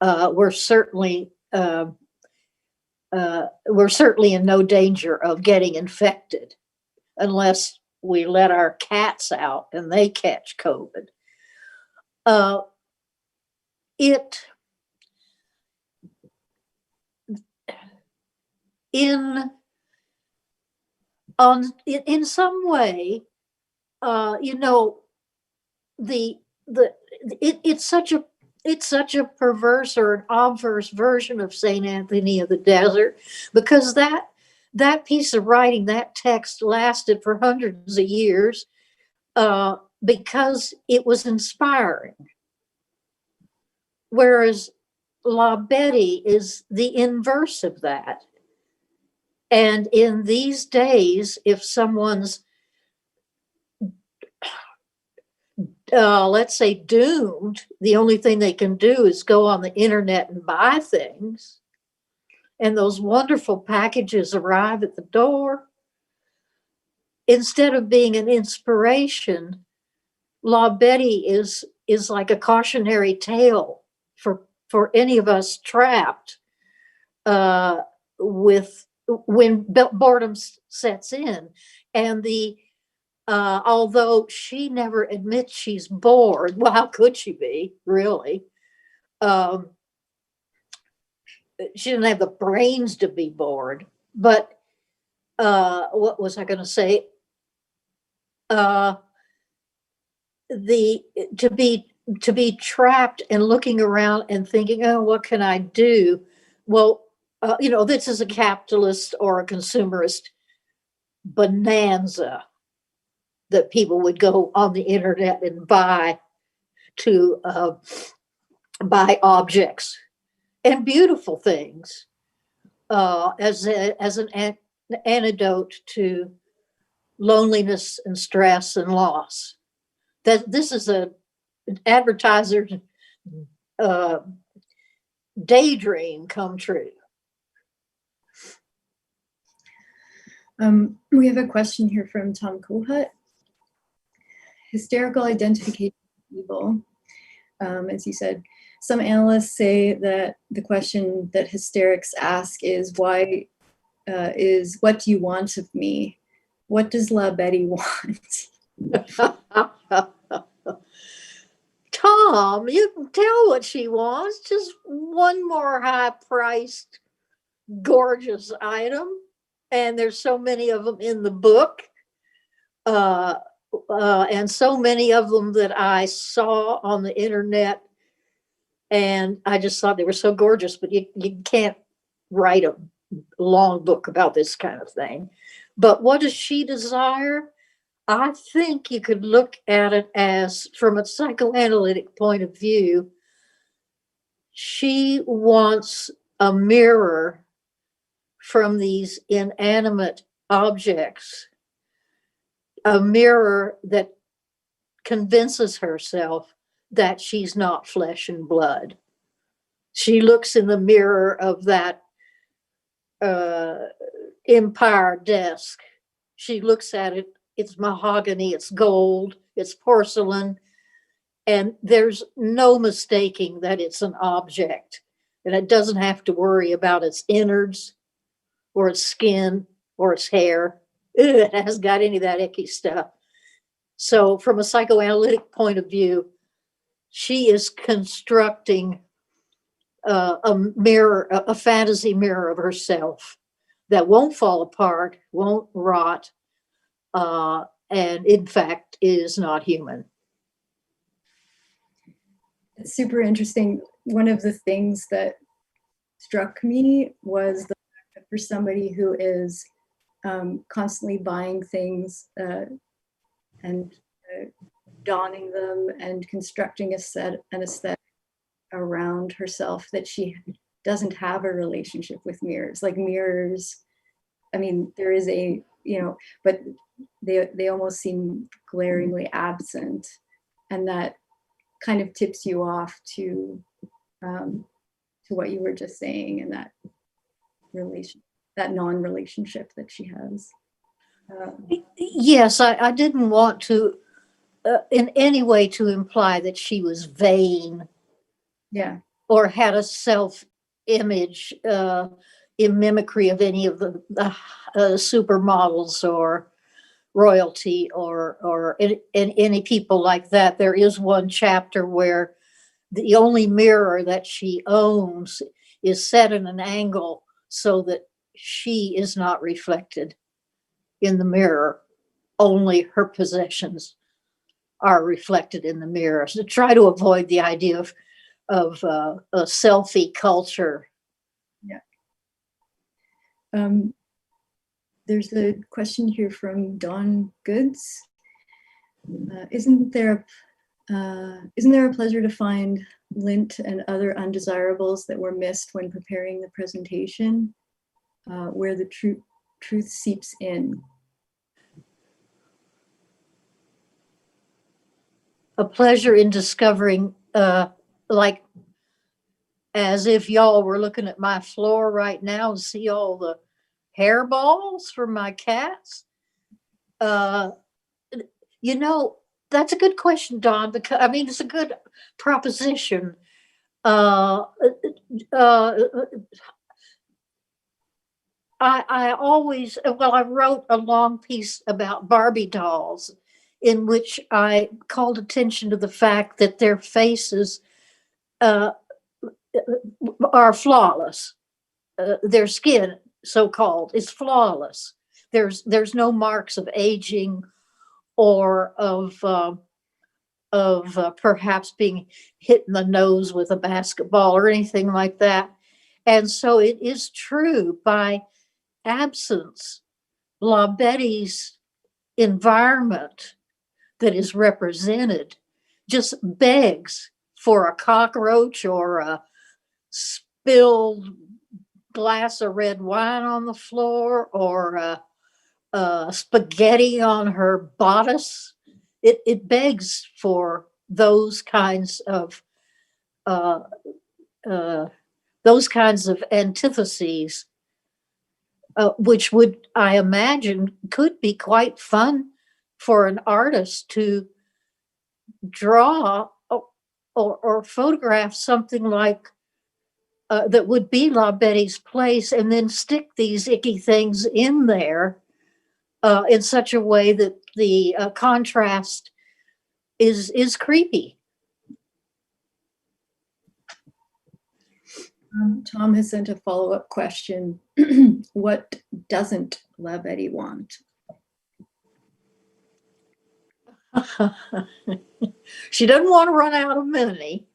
we're certainly in no danger of getting infected unless we let our cats out and they catch COVID. In some way, it's such a perverse or an obverse version of Saint Anthony of the Desert, because that piece of writing, that text, lasted for hundreds of years because it was inspiring. Whereas La Betty is the inverse of that. And in these days, if someone's, let's say, doomed, the only thing they can do is go on the internet and buy things. And those wonderful packages arrive at the door. Instead of being an inspiration, La Betty is like a cautionary tale for any of us trapped with when boredom sets in. And although she never admits she's bored, well, how could she be, really? She didn't have the brains to be bored. But what was I going to say? To be trapped and looking around and thinking, oh, what can I do? Well, this is a capitalist or a consumerist bonanza that people would go on the internet and buy objects and beautiful things as an antidote to loneliness and stress and loss. That this is an advertiser's daydream come true. We have a question here from Tom Kohut. Hysterical identification of evil. As you said, some analysts say that the question that hysterics ask is what do you want of me? What does La Betty want? Tom, you can tell what she wants. Just one more high-priced, gorgeous item. And there's so many of them in the book. And so many of them that I saw on the internet. And I just thought they were so gorgeous, but you can't write a long book about this kind of thing. But what does she desire? I think you could look at it as, from a psychoanalytic point of view, she wants a mirror from these inanimate objects, a mirror that convinces herself that she's not flesh and blood. She looks in the mirror of that Empire desk. She looks at it. It's mahogany, it's gold, it's porcelain, and there's no mistaking that it's an object. And it doesn't have to worry about its innards or its skin or its hair. It hasn't got any of that icky stuff. So from a psychoanalytic point of view, she is constructing a mirror, a fantasy mirror of herself that won't fall apart, won't rot, and in fact is not human. It's super interesting. One of the things that struck me was the fact that for somebody who is constantly buying things and donning them and constructing an aesthetic around herself, that she doesn't have a relationship with mirrors. Like mirrors, I mean, there is but they almost seem glaringly absent, and that kind of tips you off to what you were just saying, and that non-relationship that she has. Yes, I didn't want to in any way to imply that she was vain. Yeah. Or had a self-image in mimicry of any of the supermodels or royalty or any people like that. There is one chapter where the only mirror that she owns is set in an angle so that she is not reflected in the mirror. Only her possessions are reflected in the mirror. So try to avoid the idea of a selfie culture. Yeah. There's a question here from Dawn Goods. Isn't there a pleasure to find lint and other undesirables that were missed when preparing the presentation, where the truth seeps in? A pleasure in discovering, like, as if y'all were looking at my floor right now and see all the hairballs from my cats. You know, that's a good question, Don, because I mean, it's a good proposition. I always, well, I wrote a long piece about Barbie dolls in which I called attention to the fact that their faces are flawless. Their skin, so-called, is flawless. There's no marks of aging or of perhaps being hit in the nose with a basketball or anything like that. And so it is true, by absence, La Betty's environment that is represented just begs for a cockroach or a spilled glass of red wine on the floor or spaghetti on her bodice. It begs for those kinds of antitheses, which would, I imagine, could be quite fun for an artist to draw or photograph something like that would be La Betty's place, and then stick these icky things in there in such a way that the contrast is creepy. Tom has sent a follow-up question. What doesn't La Betty want? She doesn't want to run out of money,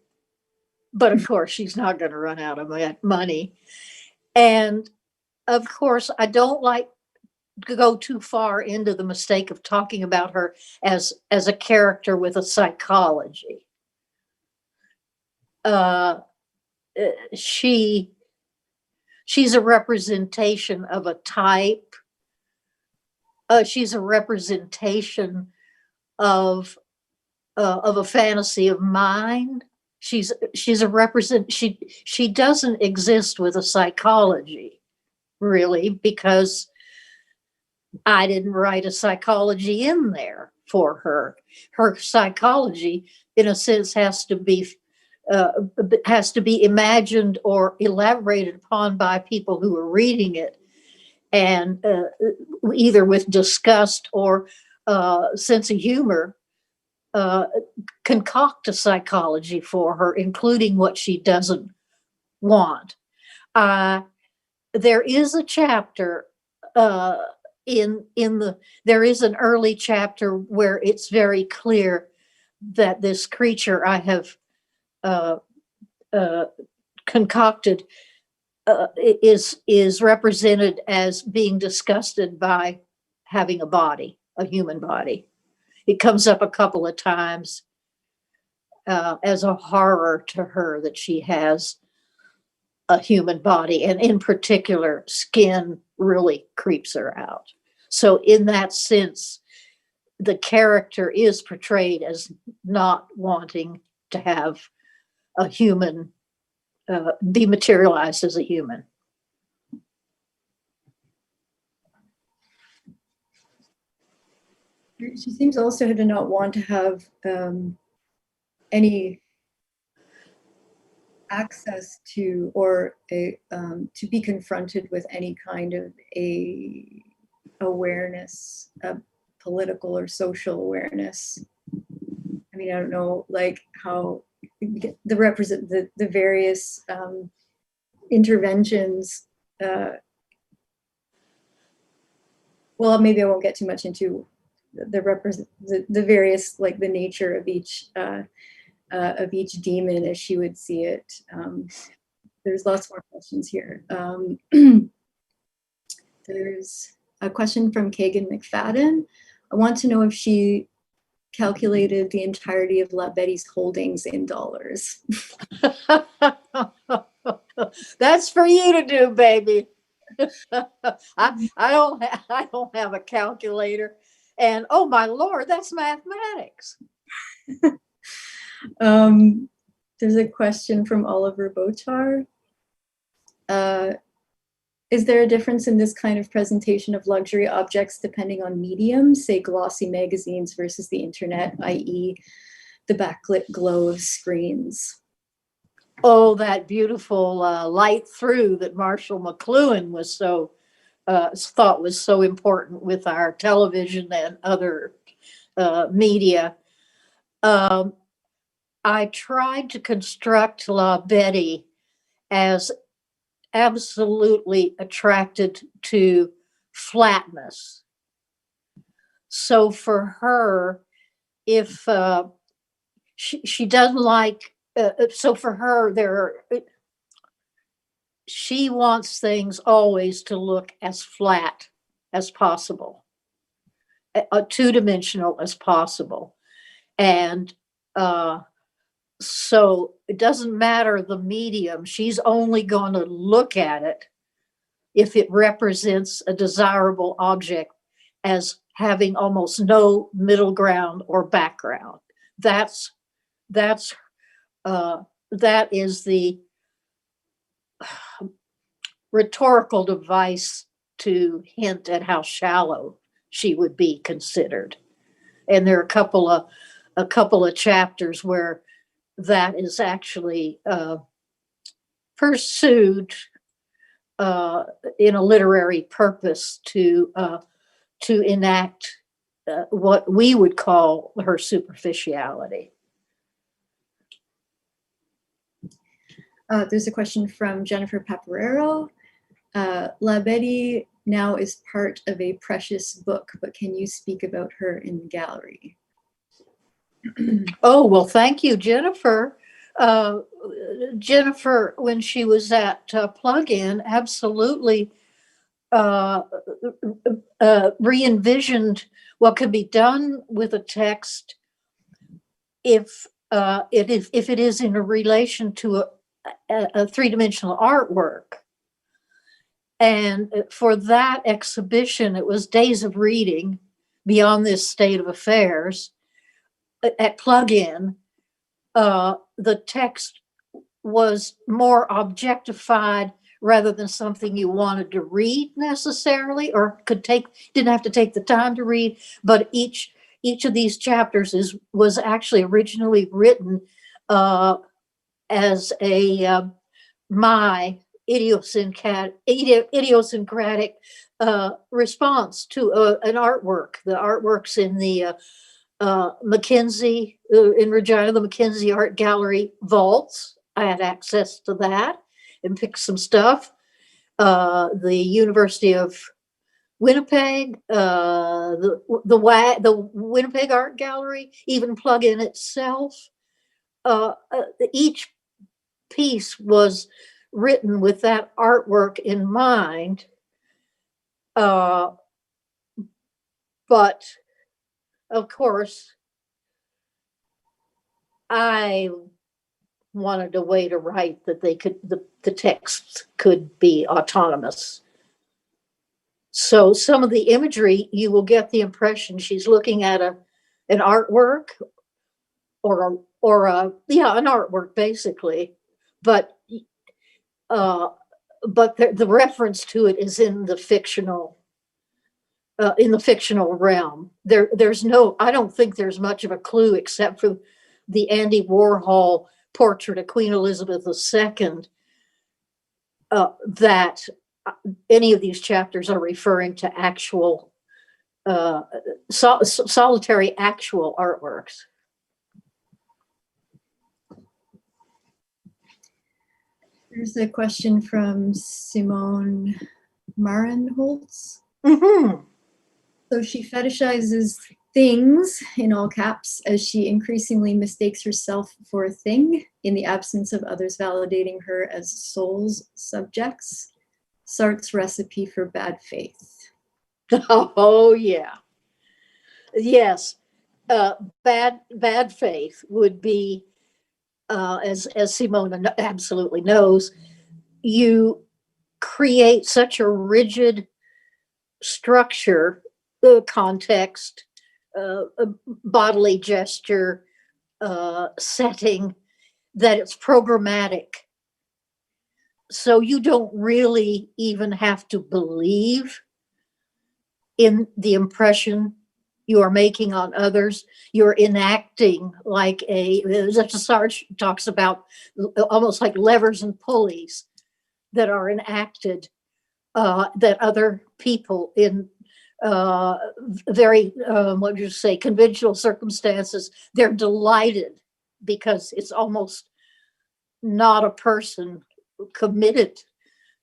but of course she's not going to run out of money. And of course, I don't like to go too far into the mistake of talking about her as a character with a psychology. She's a representation of a type. She's a representation of a fantasy of mind. She's a she doesn't exist with a psychology, really, because I didn't write a psychology in there for her. Her psychology, in a sense, has to be imagined or elaborated upon by people who are reading it, and either with disgust or sense of humor, concoct a psychology for her, including what she doesn't want. There is a chapter there is an early chapter where it's very clear that this creature I have concocted is represented as being disgusted by having a human body. It comes up a couple of times as a horror to her that she has a human body, and in particular, skin really creeps her out. So in that sense, the character is portrayed as not wanting to have a human be materialized as a human. She seems also to not want to have any access to, or to be confronted with any kind of a awareness, a political or social awareness. I mean, I don't know, like how the various interventions. Well, maybe I won't get too much into the various, like the nature of each demon as she would see it. There's lots more questions here. There's a question from Kagan McFadden. I want to know if she calculated the entirety of La Betty's holdings in dollars. That's for you to do, baby. I don't have a calculator, and oh my Lord, that's mathematics. There's a question from Oliver Bochar. Is there a difference in this kind of presentation of luxury objects depending on medium, say glossy magazines versus the internet, i.e. the backlit glow of screens? Oh, that beautiful light through that Marshall McLuhan was thought was so important with our television and other media. I tried to construct La Betty as absolutely attracted to flatness. So for her, if she doesn't like, so for her, she wants things always to look as flat as possible, two-dimensional as possible. And so it doesn't matter the medium. She's only going to look at it if it represents a desirable object as having almost no middle ground or background. That is the rhetorical device to hint at how shallow she would be considered. And there are a couple of chapters where that is actually pursued in a literary purpose to enact what we would call her superficiality. There's a question from Jennifer Paparero. La Betty now is part of a precious book, but can you speak about her in the gallery? Oh, well, thank you, Jennifer. Jennifer, when she was at Plug-in, absolutely re-envisioned what could be done with a text if it is in a relation to a three-dimensional artwork. And for that exhibition, it was Days of Reading Beyond This State of Affairs at Plug-in. The text was more objectified rather than something you wanted to read necessarily, or didn't have to take the time to read. But each of these chapters was actually originally written as my idiosyncratic response to an artwork. The artworks in the McKinsey, in Regina, the McKinsey Art Gallery vaults. I had access to that and picked some stuff. The University of Winnipeg, the Winnipeg Art Gallery, even Plug-in itself. Each piece was written with that artwork in mind. But of course, I wanted a way to write that the texts could be autonomous. So some of the imagery, you will get the impression she's looking at an artwork or an artwork basically, but the reference to it is in the fictional in the fictional realm. There's no, I don't think there's much of a clue except for the Andy Warhol portrait of Queen Elizabeth II, that any of these chapters are referring to actual solitary actual artworks. There's a question from Simone Marenholtz. Mm-hmm. So she fetishizes things, in all caps, as she increasingly mistakes herself for a thing in the absence of others validating her as soul's subjects. Sartre's recipe for bad faith. Oh, yeah. Yes. Bad faith would be, as Simone absolutely knows, you create such a rigid structure, context, bodily gesture, setting, that it's programmatic. So you don't really even have to believe in the impression you are making on others. You're enacting like Sartre talks about, almost like levers and pulleys that are enacted, that other people in very, what would you say, conventional circumstances, they're delighted because it's almost not a person committed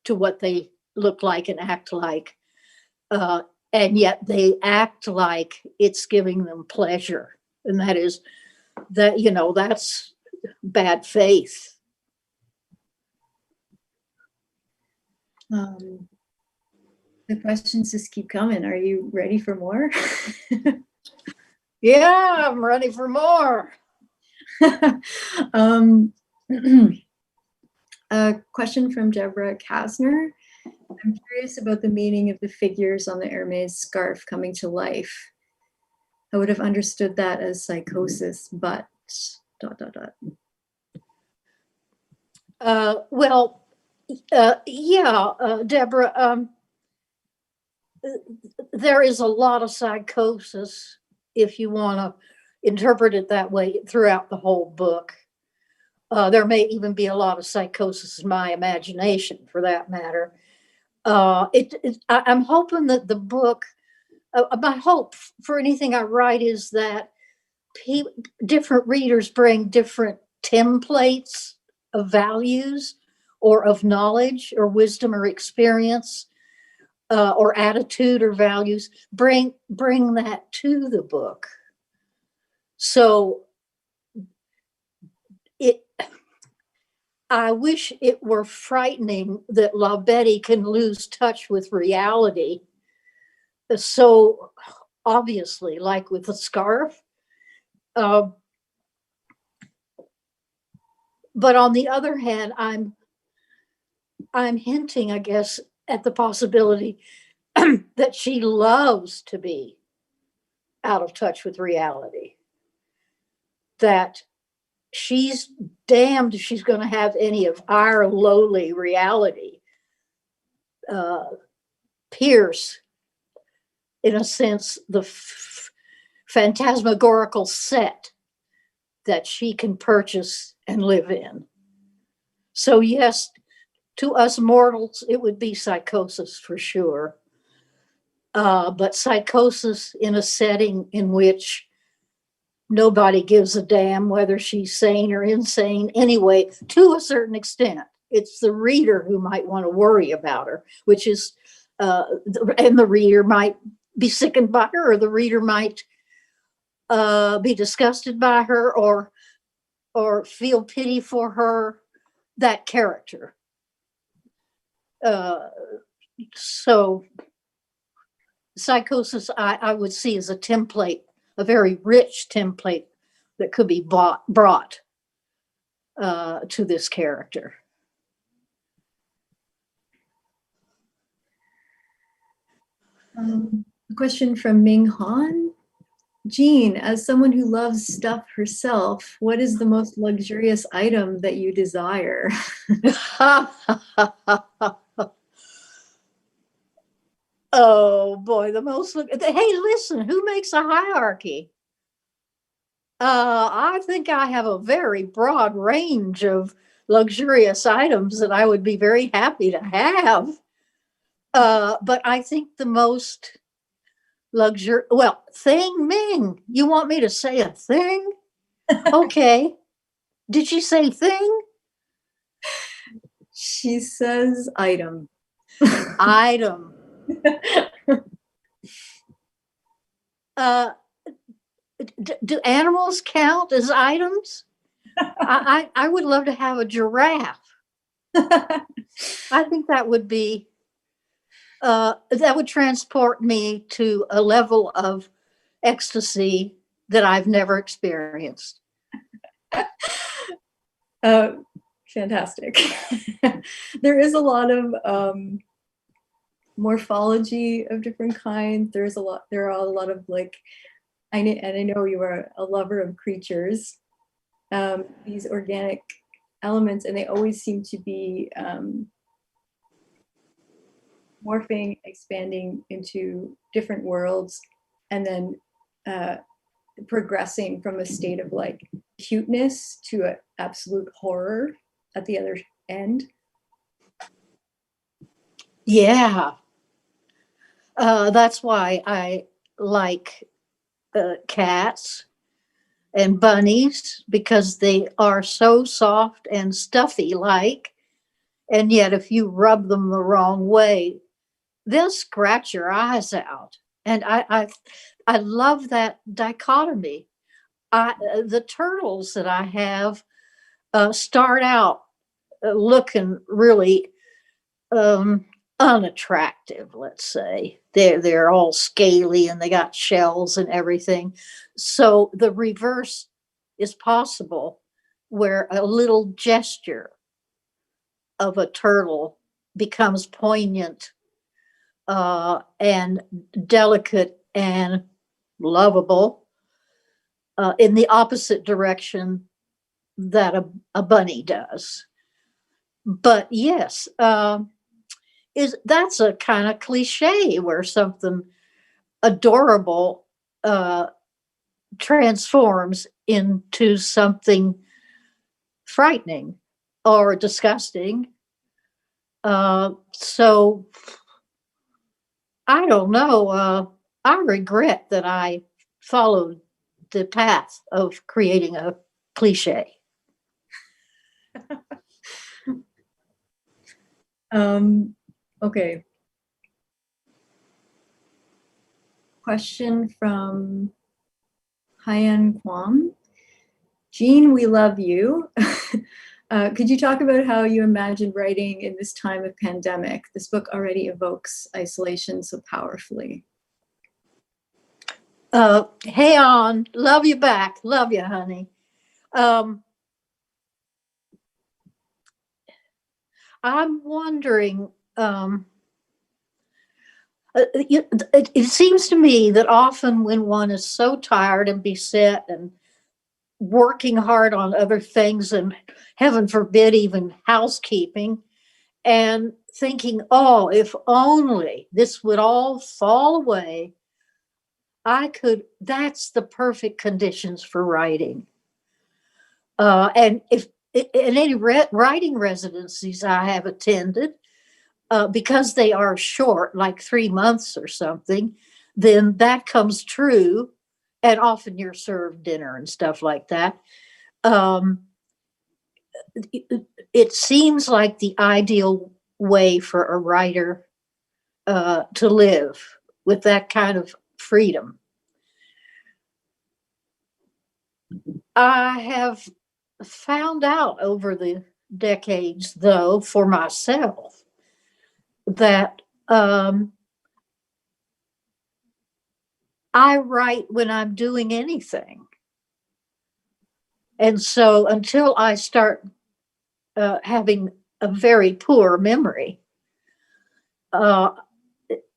to what they look like and act like. And yet they act like it's giving them pleasure. And that's bad faith. The questions just keep coming. Are you ready for more? Yeah, I'm ready for more. A question from Deborah Kasner. I'm curious about the meaning of the figures on the Hermes scarf coming to life. I would have understood that as psychosis, but ... Deborah, there is a lot of psychosis, if you want to interpret it that way, throughout the whole book. There may even be a lot of psychosis in my imagination, for that matter. I'm hoping that the book, my hope for anything I write is that different readers bring different templates of values or of knowledge or wisdom or experience, or attitude or values, bring that to the book. So I wish it were frightening that La Betty can lose touch with reality so obviously, like with the scarf. But on the other hand, I'm hinting, I guess, at the possibility that she loves to be out of touch with reality. That she's damned if she's going to have any of our lowly reality pierce, in a sense, the phantasmagorical set that she can purchase and live in. So yes, to us mortals, it would be psychosis for sure. But psychosis in a setting in which nobody gives a damn whether she's sane or insane anyway, to a certain extent. It's the reader who might want to worry about her, which is, and the reader might be sickened by her, or the reader might be disgusted by her, or feel pity for her, that character. So psychosis, I would see as a template, a very rich template that could be brought to this character. A question from Ming Han. Jeanne, as someone who loves stuff herself, what is the most luxurious item that you desire? Oh boy, hey, listen, who makes a hierarchy? I think I have a very broad range of luxurious items that I would be very happy to have. But I think the most thing Ming. You want me to say a thing? Okay. Did she say thing? She says item. Item. Do animals count as items? I would love to have a giraffe. I think that would be that would transport me to a level of ecstasy that I've never experienced. Fantastic. There is a lot of morphology of different kinds. There are a lot of like, I know you are a lover of creatures, these organic elements, and they always seem to be morphing, expanding into different worlds, and then progressing from a state of like cuteness to an absolute horror at the other end. Yeah. That's why I like cats and bunnies, because they are so soft and stuffy like, and yet if you rub them the wrong way, they'll scratch your eyes out. And I love that dichotomy. The turtles that I have start out looking really unattractive, let's say. They're all scaly and they got shells and everything. So the reverse is possible, where a little gesture of a turtle becomes poignant and delicate and lovable in the opposite direction that a bunny does. But yes, that's a kind of cliche where something adorable transforms into something frightening or disgusting. So I don't know. I regret that I followed the path of creating a cliche. Okay. Question from Hyan Kwam. Jeanne, we love you. Could you talk about how you imagine writing in this time of pandemic? This book already evokes isolation so powerfully. Hey on, love you back. Love you, honey. I'm wondering, it seems to me that often when one is so tired and beset and working hard on other things, and heaven forbid, even housekeeping, and thinking, oh, if only this would all fall away, that's the perfect conditions for writing. And if in any writing residencies I have attended, because they are short, like 3 months or something, then that comes true. And often you're served dinner and stuff like that. It seems like the ideal way for a writer to live with that kind of freedom. I have found out over the decades, though, for myself, that I write when I'm doing anything. And so until I start having a very poor memory,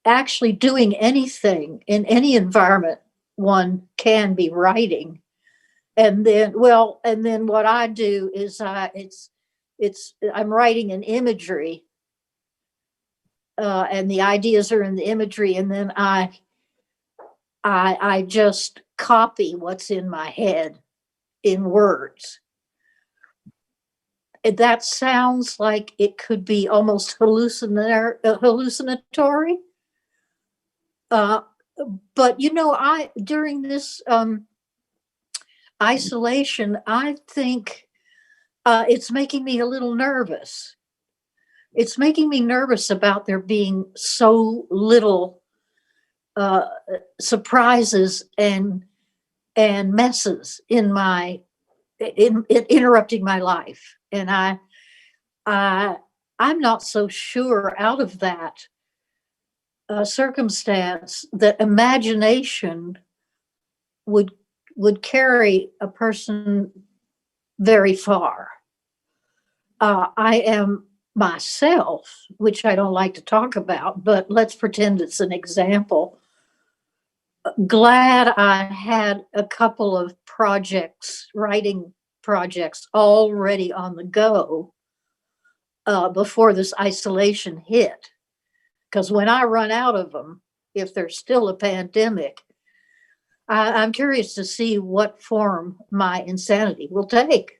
actually doing anything in any environment, one can be writing. And then what I do is I'm writing an imagery and the ideas are in the imagery, and then I just copy what's in my head in words. That sounds like it could be almost hallucinatory. But during this isolation, I think it's making me a little nervous. It's making me nervous about there being so little surprises and messes in interrupting my life, and I'm not so sure out of that circumstance that imagination would carry a person very far. I am myself, which I don't like to talk about, but let's pretend it's an example. Glad I had a couple of writing projects already on the go before this isolation hit. Because when I run out of them, if there's still a pandemic, I'm curious to see what form my insanity will take.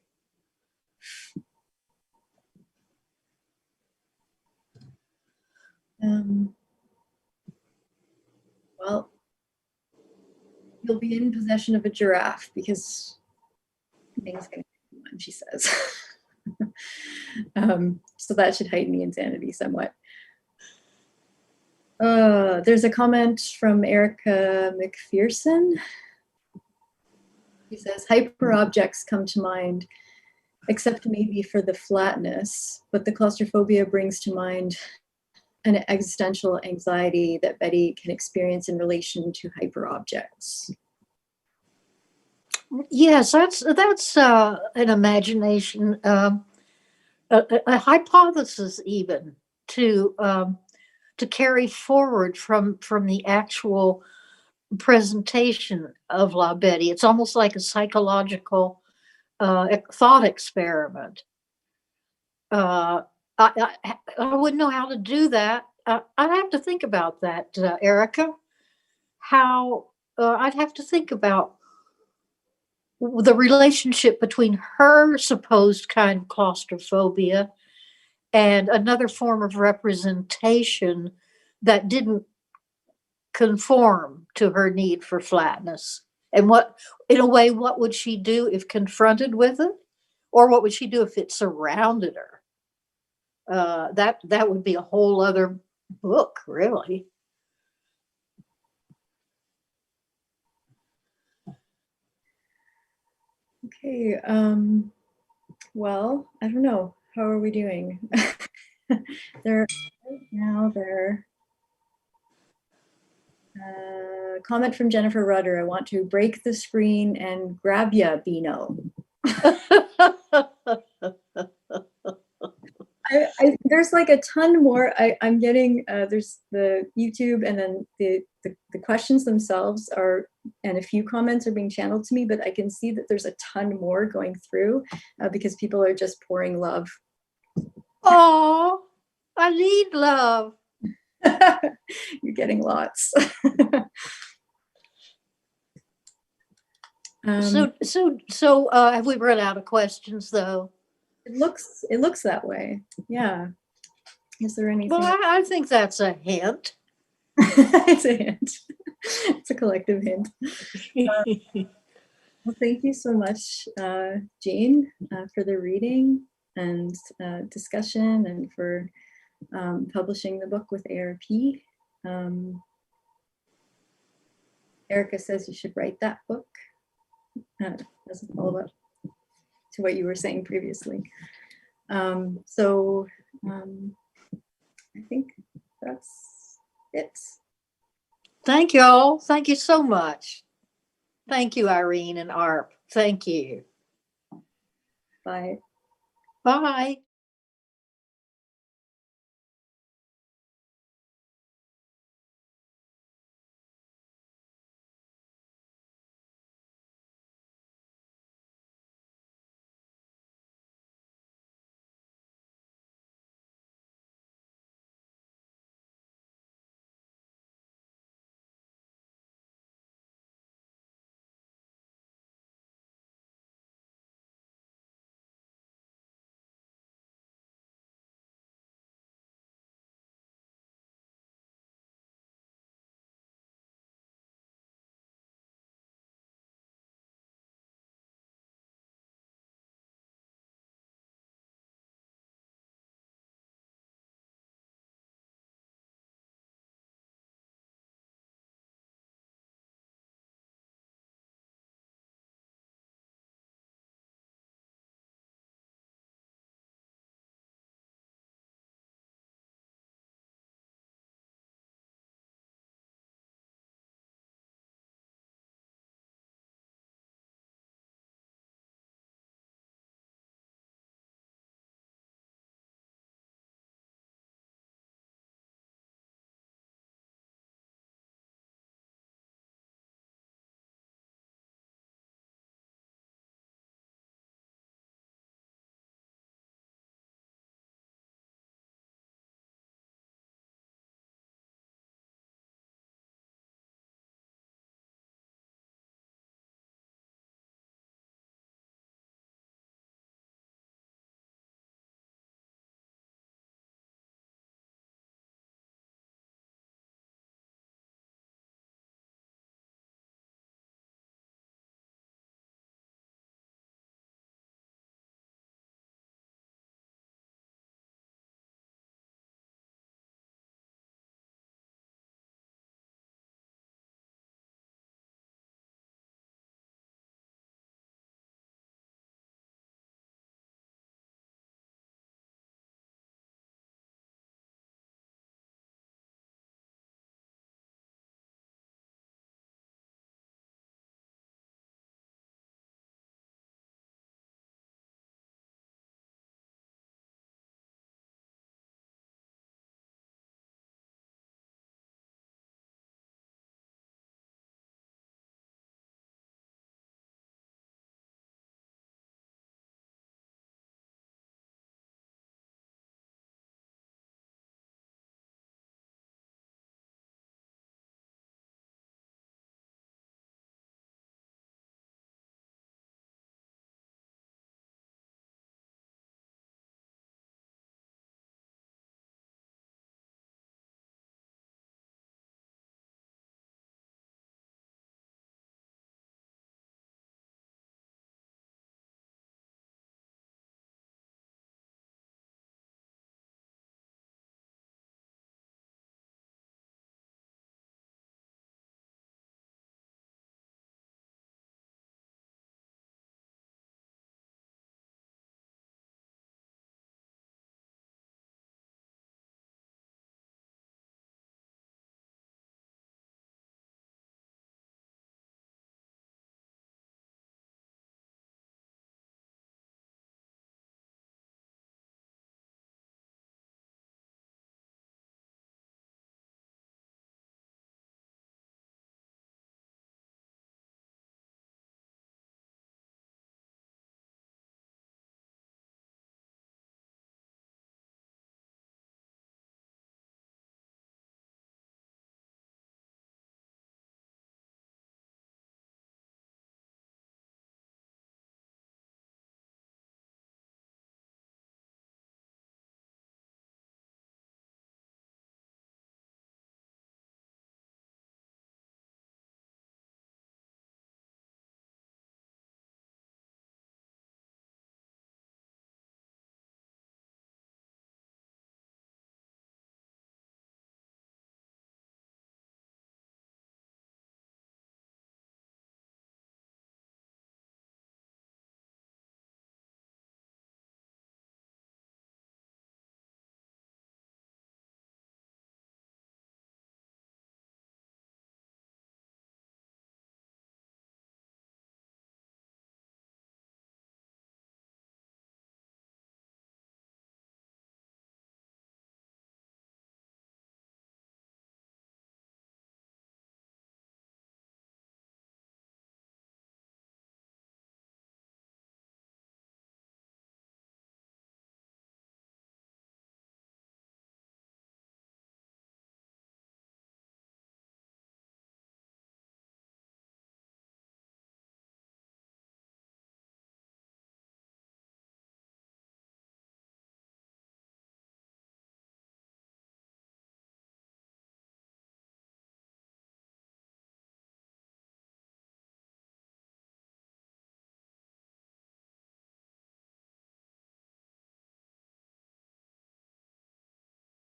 Well, you'll be in possession of a giraffe because things going to happen, she says. So that should heighten the insanity somewhat. There's a comment from Erica McPherson. She says, hyper objects come to mind, except maybe for the flatness, but the claustrophobia brings to mind an existential anxiety that Betty can experience in relation to hyper objects. Yes, that's an imagination, a hypothesis even to carry forward from the actual presentation of La Betty. It's almost like a psychological thought experiment. I wouldn't know how to do that. I'd have to think about that, Erica. I'd have to think about the relationship between her supposed kind of claustrophobia and another form of representation that didn't conform to her need for flatness. And in a way, what would she do if confronted with it? Or what would she do if it surrounded her? That would be a whole other book, really. Okay, well, I don't know. How are we doing? Comment from Jennifer Rudder. I want to break the screen and grab ya, Beano. There's like a ton more. I'm getting there's the YouTube, and then the questions themselves are, and a few comments are being channeled to me, but I can see that there's a ton more going through because people are just pouring love. Oh, I need love. You're getting lots. So have we run out of questions though? It looks that way. Yeah. Is there anything? Well, I think that's a hint. It's a hint. It's a collective hint. Well, thank you so much, Jeanne, for the reading and discussion, and for publishing the book with ARP. Erica says you should write that book. As a follow-up to what you were saying previously. I think that's it. Thank you all. Thank you so much. Thank you, Irene and ARP. Thank you. Bye. Bye.